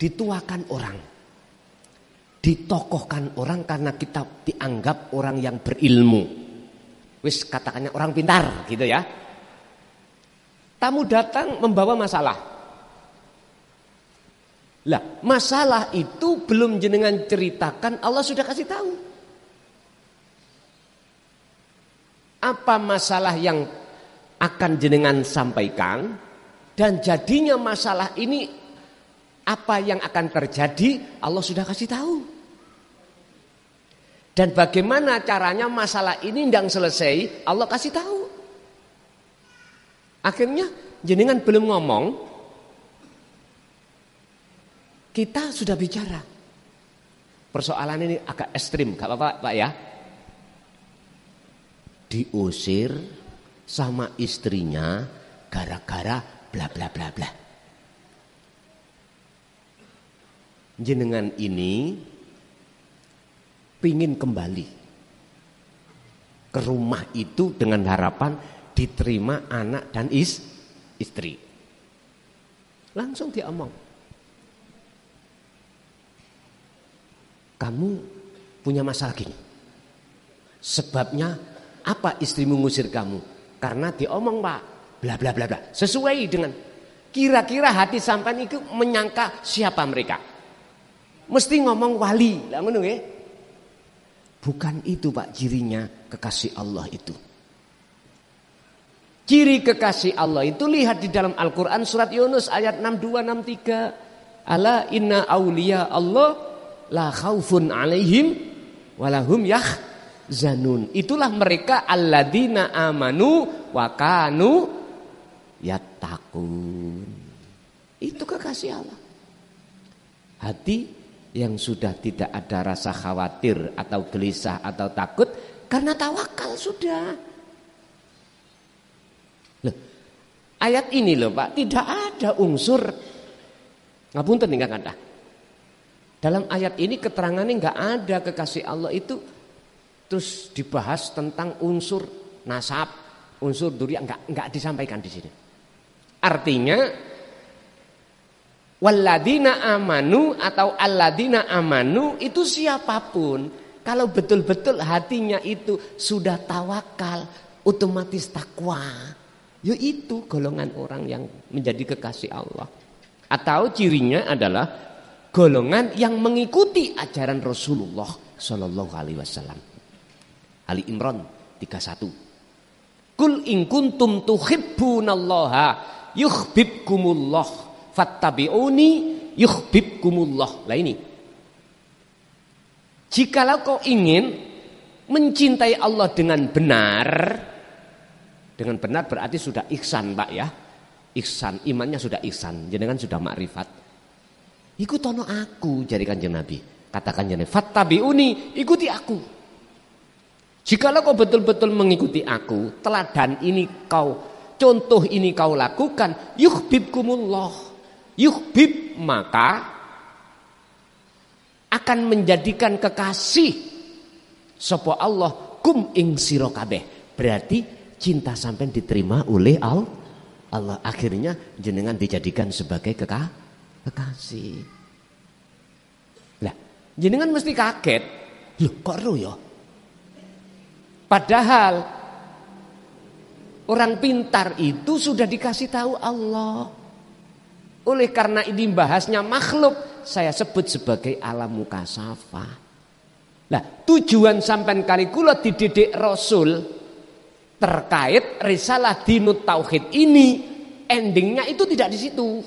dituakan orang. Ditokohkan orang karena kita dianggap orang yang berilmu. Wis katakannya orang pintar gitu ya. Tamu datang membawa masalah. Lah, masalah itu belum jenengan ceritakan, Allah sudah kasih tahu. Apa masalah yang akan jenengan sampaikan dan jadinya masalah ini apa yang akan terjadi, Allah sudah kasih tahu. Dan bagaimana caranya masalah ini ndang selesai, Allah kasih tahu. Akhirnya jenengan belum ngomong, kita sudah bicara. Persoalan ini agak ekstrim, gak apa-apa Pak ya. Diusir sama istrinya gara-gara bla bla bla bla. Jenengan ini pingin kembali ke rumah itu dengan harapan diterima anak dan istri. Langsung dia omong, kamu punya masalah gini. Sebabnya apa istrimu ngusir kamu? Karena diomong Pak, bla bla bla bla. Sesuai dengan kira-kira hati sampean itu menyangka siapa mereka. Mesti ngomong wali, lah ngono nggih. Bukan itu Pak cirinya kekasih Allah itu. Ciri kekasih Allah itu lihat di dalam Al-Quran surat Yunus ayat 62-63. Ala inna awliya Allah la khaufun alaihim walahum yahzanun. Itulah mereka alladzina amanu wa kanu yattaqun. Itu kekasih Allah. Hati yang sudah tidak ada rasa khawatir atau gelisah atau takut karena tawakal sudah. Loh, ayat ini loh Pak, tidak ada unsur ngapunten nih kata. Dalam ayat ini keterangannya nggak ada kekasih Allah itu terus dibahas tentang unsur nasab, unsur dzurriyyah, nggak disampaikan di sini. Artinya walladzina amanu atau alladzina amanu itu siapapun, kalau betul-betul hatinya itu sudah tawakal, otomatis takwa, yaitu golongan orang yang menjadi kekasih Allah. Atau cirinya adalah golongan yang mengikuti ajaran Rasulullah Shallallahu Alaihi Wasallam. Ali Imran 31. Kul in kuntum tuhibbunallaha yuhibbukumullah fattabi'uni yuhibbukumullah. Lah ini. Jikalau kau ingin mencintai Allah dengan benar berarti sudah ihsan Pak ya. Ihsan, imannya sudah ihsan, jenengan sudah makrifat. Ikutono aku, jari Kanjeng Nabi. Katakan jenengan, fattabi'uni, ikuti aku. Jikalau kau betul-betul mengikuti aku, teladan ini kau, contoh ini kau lakukan, yuhibbukumullah. Yuhbib maka akan menjadikan kekasih sapa Allah kum ing sira kabeh. Berarti cinta sampean diterima oleh Allah. Akhirnya jenengan dijadikan sebagai kekasih. Lah, jenengan mesti kaget. Loh, kok ro ya? Padahal orang pintar itu sudah dikasih tahu Allah. Oleh karena ini bahasnya makhluk, saya sebut sebagai alam mukasafah. Lah, tujuan sampean kali kula dididik Rasul terkait risalah dinut tauhid ini, endingnya itu tidak di situ.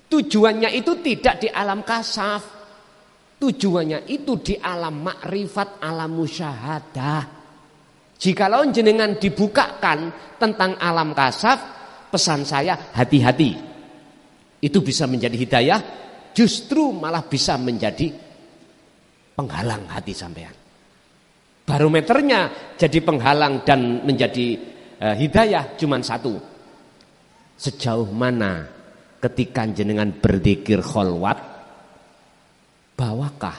Tujuannya itu tidak di alam kasaf. Tujuannya itu di alam makrifat, alam musyahadah. Jikalau jenengan dibukakan tentang alam kasaf, pesan saya hati-hati. Itu bisa menjadi hidayah, justru malah bisa menjadi penghalang hati sampean. Barometernya jadi penghalang dan menjadi hidayah cuma satu. Sejauh mana ketika jenengan berzikir kholwat, bawakah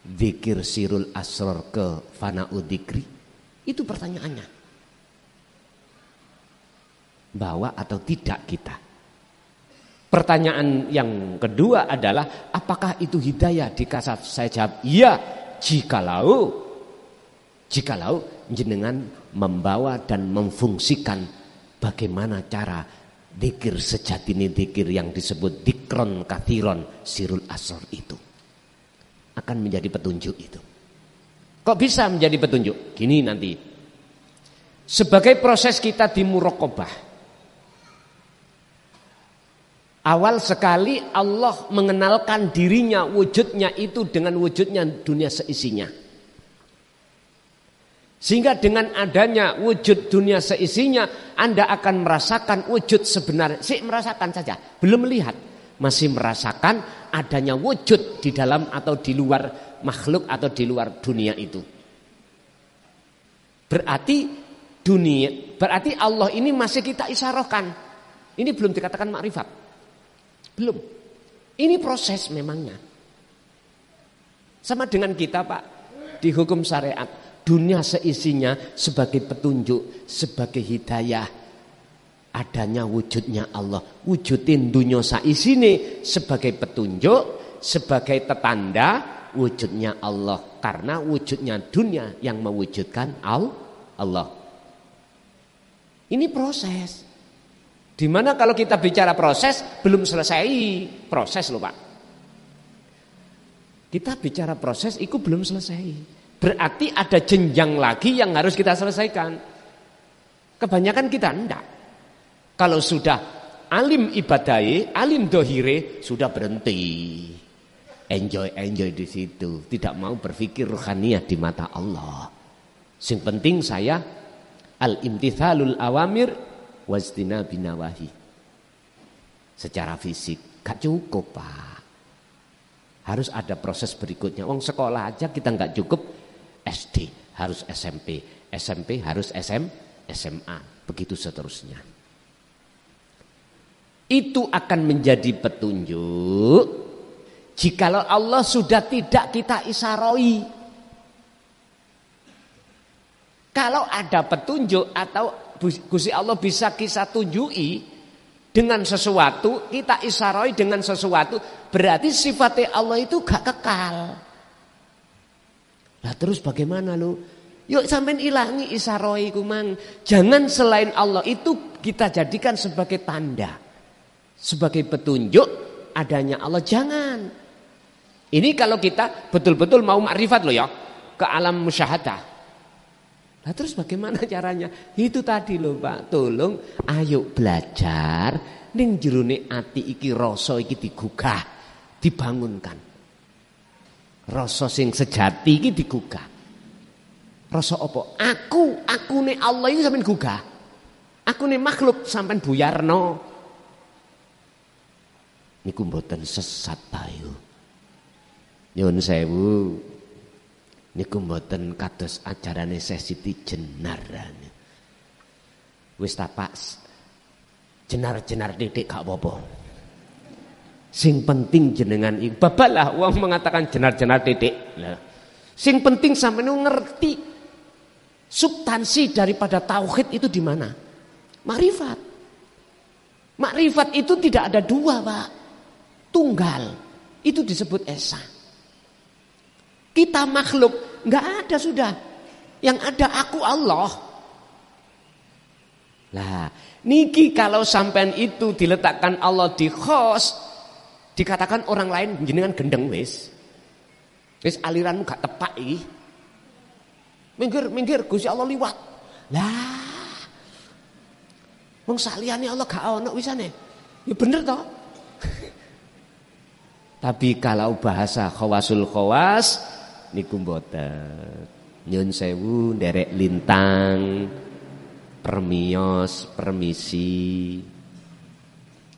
zikir sirul asrar ke fana'u dzikri? Itu pertanyaannya. Bawa atau tidak kita? Pertanyaan yang kedua adalah apakah itu hidayah di kasaf? Saya jawab iya, jikalau jenengan membawa dan memfungsikan bagaimana cara dzikir sejati ini, dzikir yang disebut dikron kathiron sirul asrar itu akan menjadi petunjuk itu. Kok bisa menjadi petunjuk? Gini nanti. Sebagai proses kita di muraqabah, awal sekali Allah mengenalkan dirinya, wujudnya itu dengan wujudnya dunia seisinya. Sehingga dengan adanya wujud dunia seisinya, Anda akan merasakan wujud sebenarnya. Merasakan saja, belum melihat. Masih merasakan adanya wujud di dalam atau di luar makhluk atau di luar dunia itu. Berarti Allah ini masih kita isyarahkan. Ini belum dikatakan makrifat. Belum. Ini proses memangnya. Sama dengan kita Pak, di hukum syariat. Dunia seisinya sebagai petunjuk, sebagai hidayah. Adanya wujudnya Allah. Wujudin dunia seisine sebagai petunjuk, sebagai tetanda wujudnya Allah. Karena wujudnya dunia yang mewujudkan Allah. Ini proses. Dimana kalau kita bicara proses, belum selesai proses loh Pak. Kita bicara proses, itu belum selesai. Berarti ada jenjang lagi yang harus kita selesaikan. Kebanyakan kita enggak. Kalau sudah alim ibadai, alim dohire, sudah berhenti. Enjoy di situ. Tidak mau berpikir ruhaniyah di mata Allah. Yang penting saya al-imtithalul awamir wajtinabin nawahi. Secara fisik gak cukup Pak. Harus ada proses berikutnya. Wong sekolah aja kita nggak cukup, SD harus SMP, SMP harus SMA, begitu seterusnya. Itu akan menjadi petunjuk jikalau Allah sudah tidak kita isaroi. Kalau ada petunjuk atau Gusti Allah bisa kita tunjui dengan sesuatu, kita isaroi dengan sesuatu, berarti sifatnya Allah itu gak kekal. Lah terus bagaimana lu? Yuk sampean ilangi isaroi kumang. Jangan selain Allah itu kita jadikan sebagai tanda, sebagai petunjuk adanya Allah. Jangan. Ini kalau kita betul-betul mau makrifat loh ya, ke alam musyahadah. Nah terus bagaimana caranya? Itu tadi loh Pak, tolong ayo belajar ning jerone ati iki rasa iki digugah, dibangunkan. Rasa sing sejati iki digugah. Rasa apa? Akune Allah iki sampean gugah. Akune makhluk sampean buyarno. Niku mboten sesat ta yo. Nyuwun sewu. Niku mboten kados ajarane Syekh Siti Jenar. Wis ta Pak, jenar-jenar titik gak apa-apa. Sing penting jenengan iki babalah wong mengatakan jenar-jenar titik. Lah. Sing penting sampeyan ngerti substansi daripada tauhid itu di mana? Makrifat. Makrifat itu tidak ada dua, Pak. Tunggal. Itu disebut esa. Kita makhluk, enggak ada sudah. Yang ada aku Allah. Lah, niki kalau sampean itu diletakkan Allah di khos, dikatakan orang lain jenengan gendeng wis. Wis aliranmu gak tepak iki. Minggir Gusti Allah liwat. Lah. Wong saliyane Allah gak ono wisane. Ya bener toh? Tapi kalau bahasa khawasul khawas niku mboten. Nyun sewu nderek lintang, permios, permisi.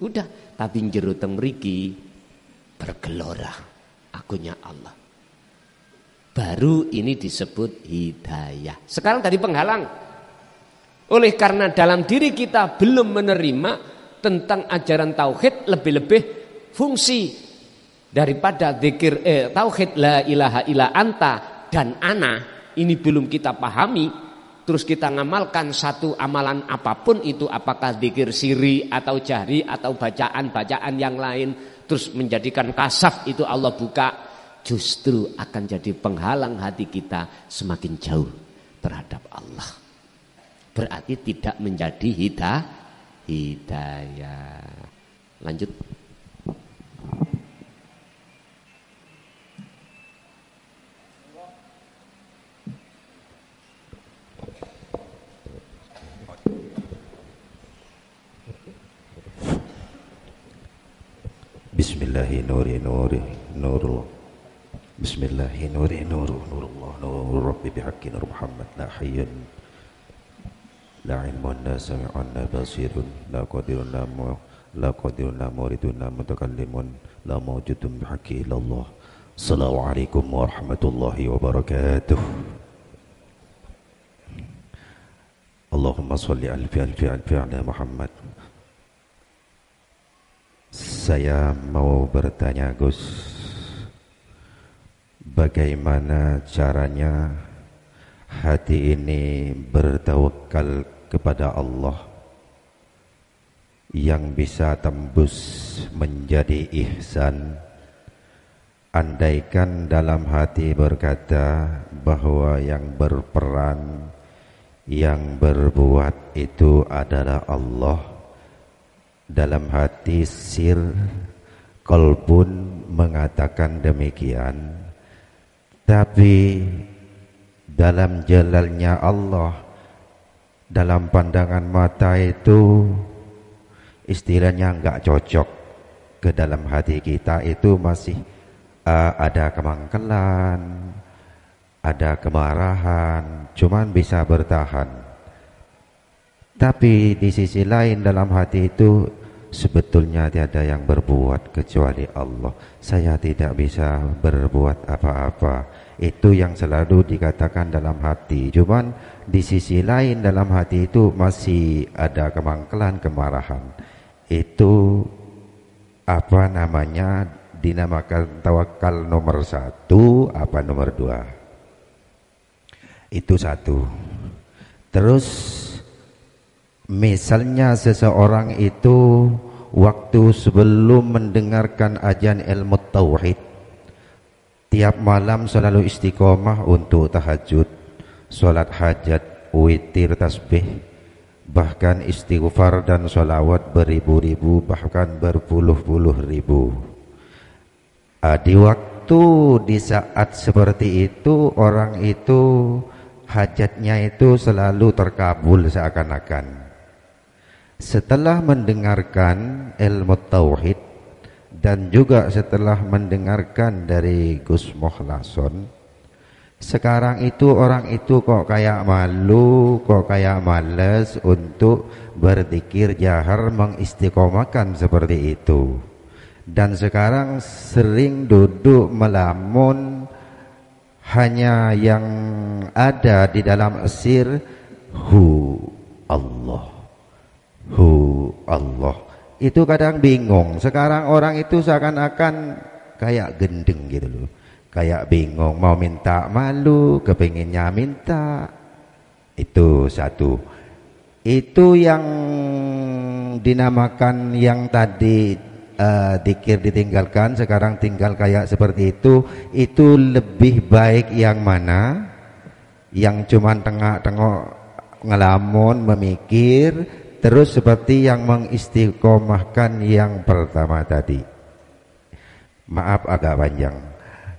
Udah, tapi jero teng mriki bergelora akunya Allah. Baru ini disebut hidayah. Sekarang tadi penghalang. Oleh karena dalam diri kita belum menerima tentang ajaran tauhid, lebih-lebih fungsi daripada zikir tauhid la ilaha illa anta dan ana ini belum kita pahami, terus kita ngamalkan satu amalan apapun itu, apakah zikir siri atau jahri atau bacaan-bacaan yang lain, terus menjadikan kasaf itu Allah buka, justru akan jadi penghalang hati kita semakin jauh terhadap Allah. Berarti tidak menjadi hidayah. Lanjut. Bismillahirrahmanirrahim. Bismillahirrahmanirrahim. Nur Rabbi bihaqqi Nur Muhammad la hayyun la ilmun la sami'un la basirun la qadirun la muridun la mutakallimun la mawjudun bihaqqi illallah. Assalamualaikum warahmatullahi wabarakatuh. Allahumma salli alfi ala Muhammad. Saya mau bertanya Gus, bagaimana caranya hati ini bertawakal kepada Allah yang bisa tembus menjadi ihsan? Andaikan dalam hati berkata bahwa yang berperan, yang berbuat itu adalah Allah, dalam hati sir qalbun mengatakan demikian, tapi dalam jalannya Allah, dalam pandangan mata itu istilahnya enggak cocok ke dalam hati kita, itu masih ada kemangkelan, ada kemarahan, cuman bisa bertahan. Tapi di sisi lain dalam hati itu sebetulnya tiada yang berbuat kecuali Allah. Saya tidak bisa berbuat apa-apa. Itu yang selalu dikatakan dalam hati. Cuman di sisi lain dalam hati itu masih ada kemangkelan, kemarahan. Itu apa namanya, dinamakan tawakal nomor 1, apa nomor 2. Itu satu. Terus misalnya seseorang itu waktu sebelum mendengarkan ajan ilmu tauhid, tiap malam selalu istiqomah untuk tahajud, sholat hajat, witir, tasbih, bahkan istighfar dan sholawat beribu-ribu, bahkan berpuluh-puluh ribu. Di waktu, di saat seperti itu, orang itu hajatnya itu selalu terkabul seakan-akan. Setelah mendengarkan ilmu tauhid dan juga setelah mendengarkan dari Gus Mokhlason, sekarang itu orang itu kok kayak malu, kok kayak males untuk berzikir jahar mengistiqomahkan seperti itu. Dan sekarang sering duduk melamun, hanya yang ada di dalam esir hu Allah, hu Allah. Itu kadang bingung. Sekarang orang itu seakan-akan kayak gendeng gitu loh, kayak bingung, mau minta malu, kepinginnya minta. Itu satu. Itu yang dinamakan yang tadi dikir ditinggalkan, sekarang tinggal kayak seperti itu lebih baik yang mana? Yang cuman tengok-tengok ngelamun, memikir, terus seperti yang mengistiqomahkan yang pertama tadi. Maaf agak panjang.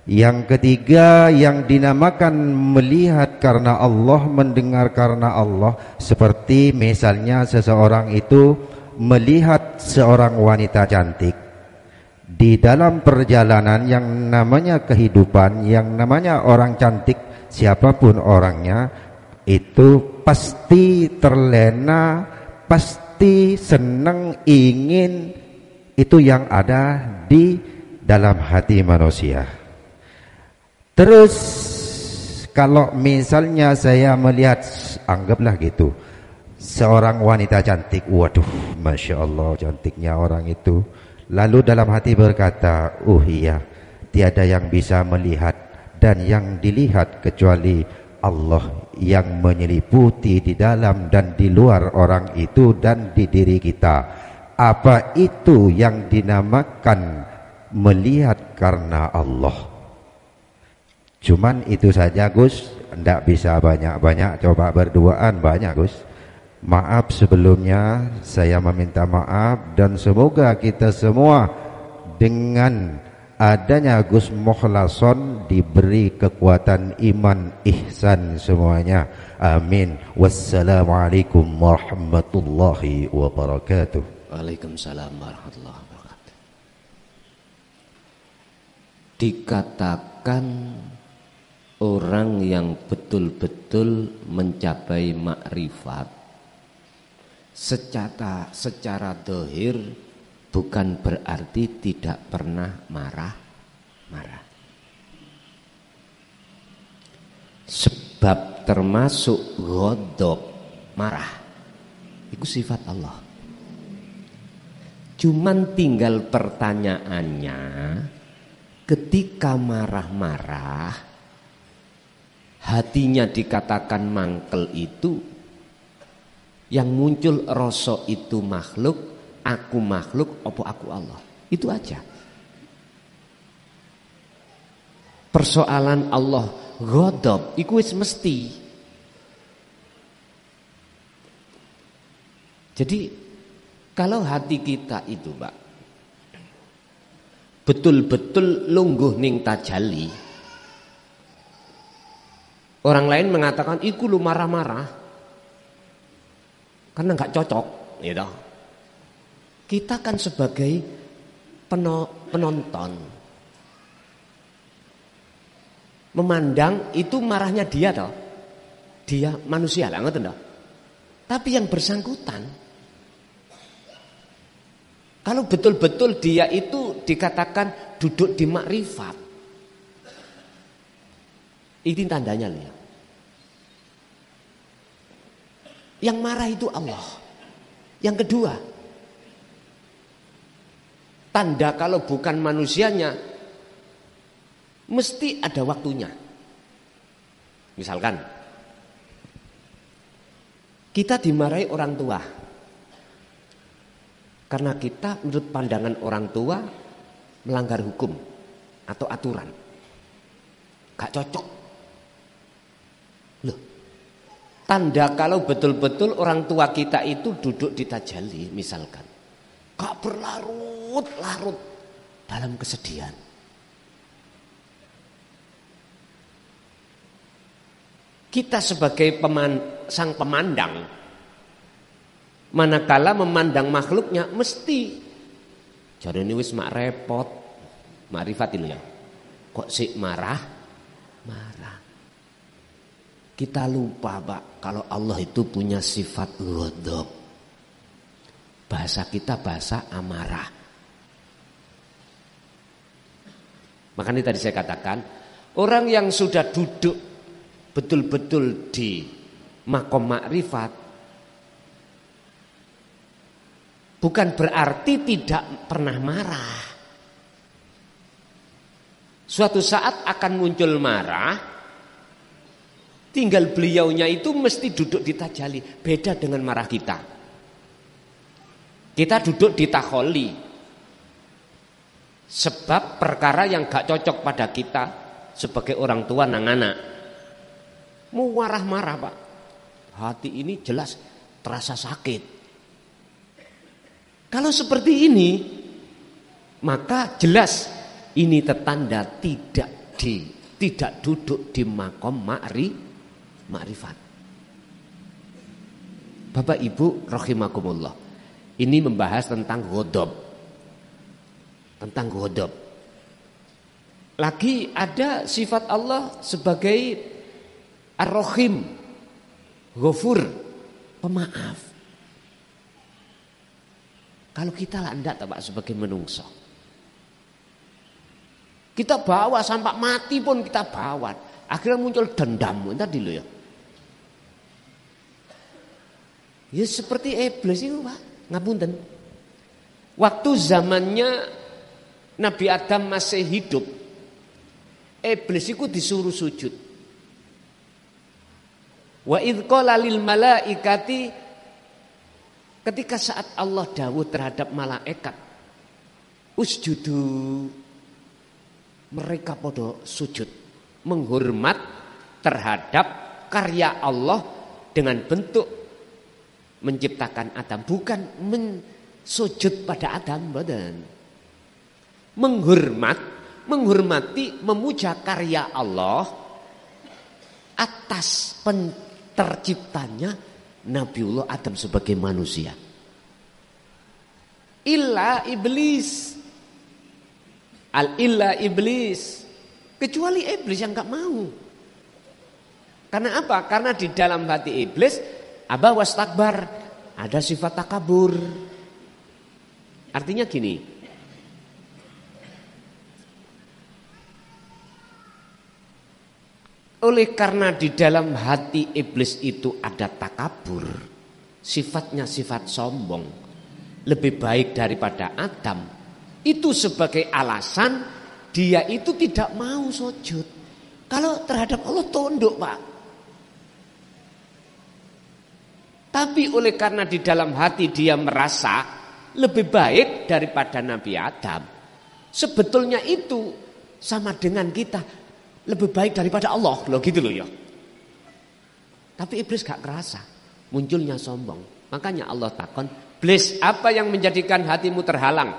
Yang ketiga yang dinamakan melihat karena Allah, mendengar karena Allah, seperti misalnya seseorang itu melihat seorang wanita cantik di dalam perjalanan yang namanya kehidupan, yang namanya orang cantik, siapapun orangnya, itu pasti terlena, pasti senang, ingin. Itu yang ada di dalam hati manusia. Terus kalau misalnya saya melihat, anggaplah gitu, seorang wanita cantik, waduh, Masya Allah cantiknya orang itu. Lalu dalam hati berkata, oh iya, tiada yang bisa melihat dan yang dilihat kecuali Allah yang menyeliputi di dalam dan di luar orang itu dan di diri kita. Apa itu yang dinamakan melihat karena Allah? Cuman itu saja Gus, tidak bisa banyak-banyak, coba berduaan banyak Gus. Maaf sebelumnya, saya meminta maaf, dan semoga kita semua dengan adanya Gus Mokhlason diberi kekuatan iman ihsan semuanya. Amin. Wassalamualaikum warahmatullahi wabarakatuh. Waalaikumsalam warahmatullahi wabarakatuh. Dikatakan orang yang betul-betul mencapai makrifat secara dohir bukan berarti tidak pernah marah. Sebab termasuk ghadab, marah, itu sifat Allah. Cuman tinggal pertanyaannya, ketika marah-marah, hatinya dikatakan mangkel itu, yang muncul rasa itu makhluk, aku makhluk, apa aku Allah. Itu aja. Persoalan Allah ghadab iku wis mesti. Jadi kalau hati kita itu, Pak, betul-betul lungguh ning tajalli, orang lain mengatakan iku lu marah-marah karena nggak cocok, gitu. Kita kan sebagai penonton memandang itu marahnya dia toh, dia manusia lah, ngerti toh. Tapi yang bersangkutan Kalau betul-betul dia itu dikatakan duduk di makrifat. Ini tandanya lihat. Yang marah itu Allah. Yang kedua, tanda kalau bukan manusianya, mesti ada waktunya. Misalkan, kita dimarahi orang tua. Karena kita menurut pandangan orang tua melanggar hukum atau aturan. Gak cocok. Loh, tanda kalau betul-betul orang tua kita itu duduk di tajalli misalkan. Gak berlarut-larut dalam kesedihan. Kita sebagai sang pemandang, manakala memandang makhluknya mesti jadi ini wis mak repot, makrifat itu ya. Kok sih marah? Kita lupa Pak, kalau Allah itu punya sifat ghadab. Bahasa kita bahasa amarah. Makanya tadi saya katakan, orang yang sudah duduk betul-betul di makom makrifat, bukan berarti tidak pernah marah. Suatu saat akan muncul marah, tinggal beliaunya itu mesti duduk di tajalli. Beda dengan marah kita. Kita duduk di takholi. Sebab perkara yang gak cocok pada kita sebagai orang tua nang anak. Mau marah-marah Pak. Hati ini jelas terasa sakit. Kalau seperti ini, maka jelas ini tertanda tidak duduk di makom makrifat. Bapak Ibu rahimakumullah. Ini membahas tentang ghadab. Tentang ghadab. Lagi ada sifat Allah sebagai Ar-Rahim, Ghafur, pemaaf. Kalau kita lah enggak Pak sebagai menungso. Kita bawa sampai mati pun kita bawa. Akhirnya muncul dendam tadi loh ya. Ya seperti iblis itu Pak, ngapunten. Waktu zamannya Nabi Adam masih hidup, iblis itu disuruh sujud. Wa idh qala lil malaikati, ketika saat Allah dawuh terhadap malaikat, usjudu, mereka pada sujud menghormat terhadap karya Allah dengan bentuk menciptakan Adam, bukan sujud pada Adam, badan. Menghormati, memuja karya Allah atas terciptanya Nabiullah Adam sebagai manusia. Illa iblis, kecuali iblis yang enggak mau. Karena apa? Karena di dalam hati iblis aba wastakbar, ada sifat takabur. Artinya gini, oleh karena di dalam hati iblis itu ada takabur, sifatnya sifat sombong, lebih baik daripada Adam, itu sebagai alasan dia itu tidak mau sujud. Kalau terhadap Allah tunduk Pak. Tapi oleh karena di dalam hati dia merasa lebih baik daripada Nabi Adam, sebetulnya itu sama dengan kita, lebih baik daripada Allah, loh gitu loh ya. Tapi iblis gak kerasa, munculnya sombong. Makanya Allah takon, iblis, apa yang menjadikan hatimu terhalang,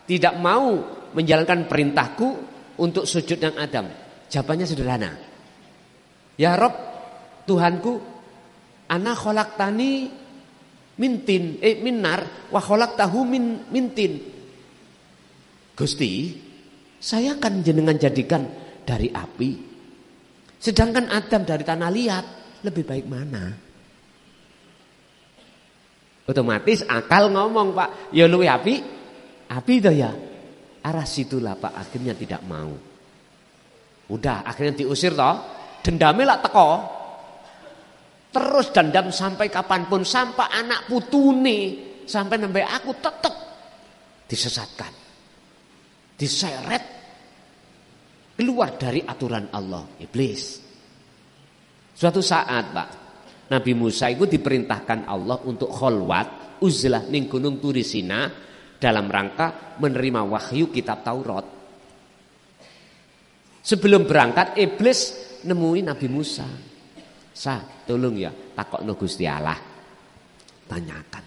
tidak mau menjalankan perintahku untuk sujud yang Adam? Jawabannya sederhana. Ya Rob, Tuhanku, ana khalaqtani min nar wa khalaqtahu min tin. Gusti, saya akan jenengan jadikan dari api, sedangkan Adam dari tanah liat. Lebih baik mana? Otomatis akal ngomong Pak, ya luwih api api itu ya. Arah situlah Pak akhirnya tidak mau. Udah akhirnya diusir toh. Dendamnya lah teko. Terus dendam sampai kapanpun, sampai anak putune, sampai sampai aku tetap disesatkan, diseret keluar dari aturan Allah, iblis. Suatu saat Pak, Nabi Musa itu diperintahkan Allah untuk kholwat, uzlah ning gunung Turisina dalam rangka menerima wahyu kitab Taurat. Sebelum berangkat iblis nemuin Nabi Musa. Tolong ya takokno Gusti Allah. Tanyakan,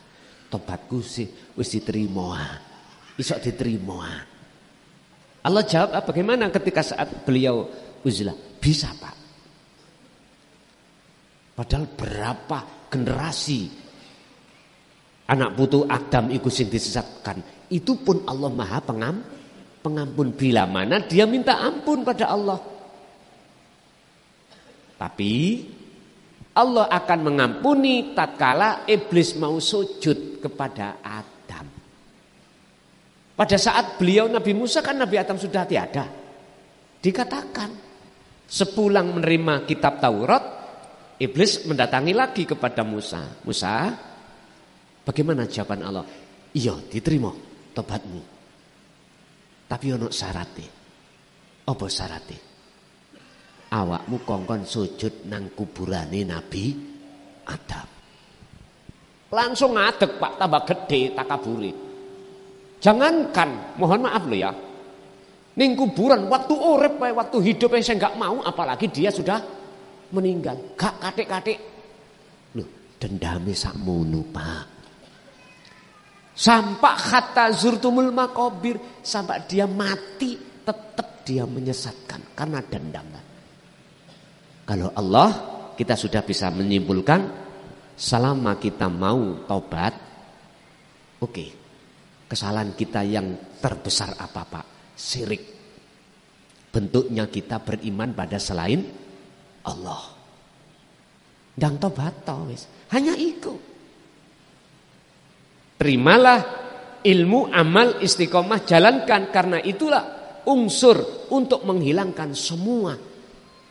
tobatku sih wis diterima. Iso diterima. Allah jawab bagaimana ketika saat beliau uzlah? Bisa Pak. Padahal berapa generasi anak putu Adam iku sing disesatkan. Itu pun Allah Maha pengampun. Bila mana dia minta ampun pada Allah. Tapi Allah akan mengampuni tatkala iblis mau sujud kepada Adam. Pada saat beliau Nabi Musa kan Nabi Adam sudah tiada. Dikatakan sepulang menerima kitab Taurat, iblis mendatangi lagi kepada Musa. Musa, bagaimana jawaban Allah? Iya, diterima tobatmu. Tapi ono syaratnya. Apa syaratnya? Awakmu kongkon sujud nang kuburane Nabi Adam. Langsung ngadeg Pak, tambah gede takaburi. Jangankan, mohon maaf loh ya, ning kuburan waktu urip waktu hidup saya nggak mau, apalagi dia sudah meninggal. Gak katik-katik. Loh, dendame sakmono Pak. Sampai kata zurtumul makobir, sampai dia mati tetap dia menyesatkan karena dendam. Kalau Allah kita sudah bisa menyimpulkan selama kita mau taubat, oke. Kesalahan kita yang terbesar apa Pak? Syirik. Bentuknya kita beriman pada selain Allah. Dan taubat wis. Hanya itu. Terimalah ilmu, amal, istiqomah, jalankan. Karena itulah unsur untuk menghilangkan semua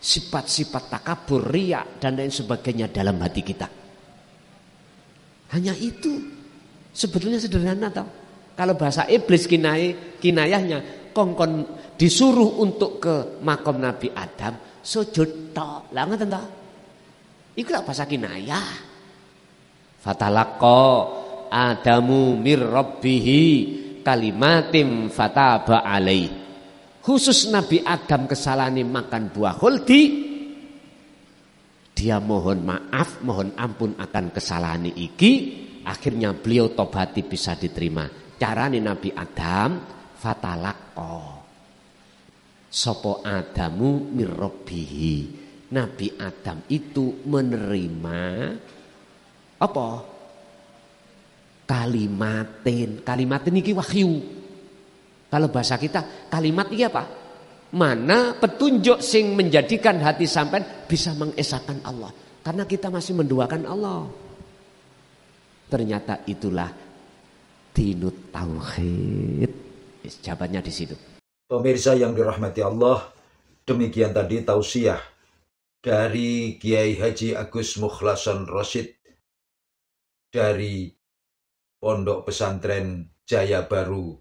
sifat-sifat takabur, riya dan lain sebagainya dalam hati kita. Hanya itu. Sebetulnya sederhana tau. Kalau bahasa iblis kinayahnya kongkon disuruh untuk ke makom Nabi Adam sujud tok. Lah ngoten ta? Iku lah bahasa kinayah. Fatalaqa Adamu mir rabbihi kalimatim fataba alaih. Khusus Nabi Adam kesalahan makan buah khuldi, dia mohon maaf, mohon ampun akan kesalahan iki, akhirnya beliau tobati bisa diterima. Carane Nabi Adam fatalaqo. Sopo Adamu mir rabbihi. Nabi Adam itu menerima apa? Kalimatin. Kalimatin iki wahyu. Kalau bahasa kita kalimat iki apa? Mana petunjuk sing menjadikan hati sampean bisa mengesahkan Allah. Karena kita masih menduakan Allah. Ternyata itulah dinut tauhid. Jawabannya di situ. Pemirsa yang dirahmati Allah, demikian tadi tausiah dari Kiai Haji Agus Mukhlason Rosyid dari Pondok Pesantren Jaya Baru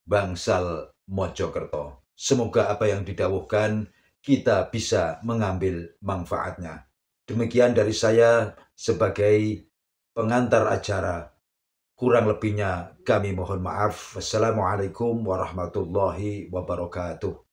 Bangsal Mojokerto. Semoga apa yang didawuhkan kita bisa mengambil manfaatnya. Demikian dari saya sebagai pengantar acara. Kurang lebihnya kami mohon maaf. Wassalamualaikum warahmatullahi wabarakatuh.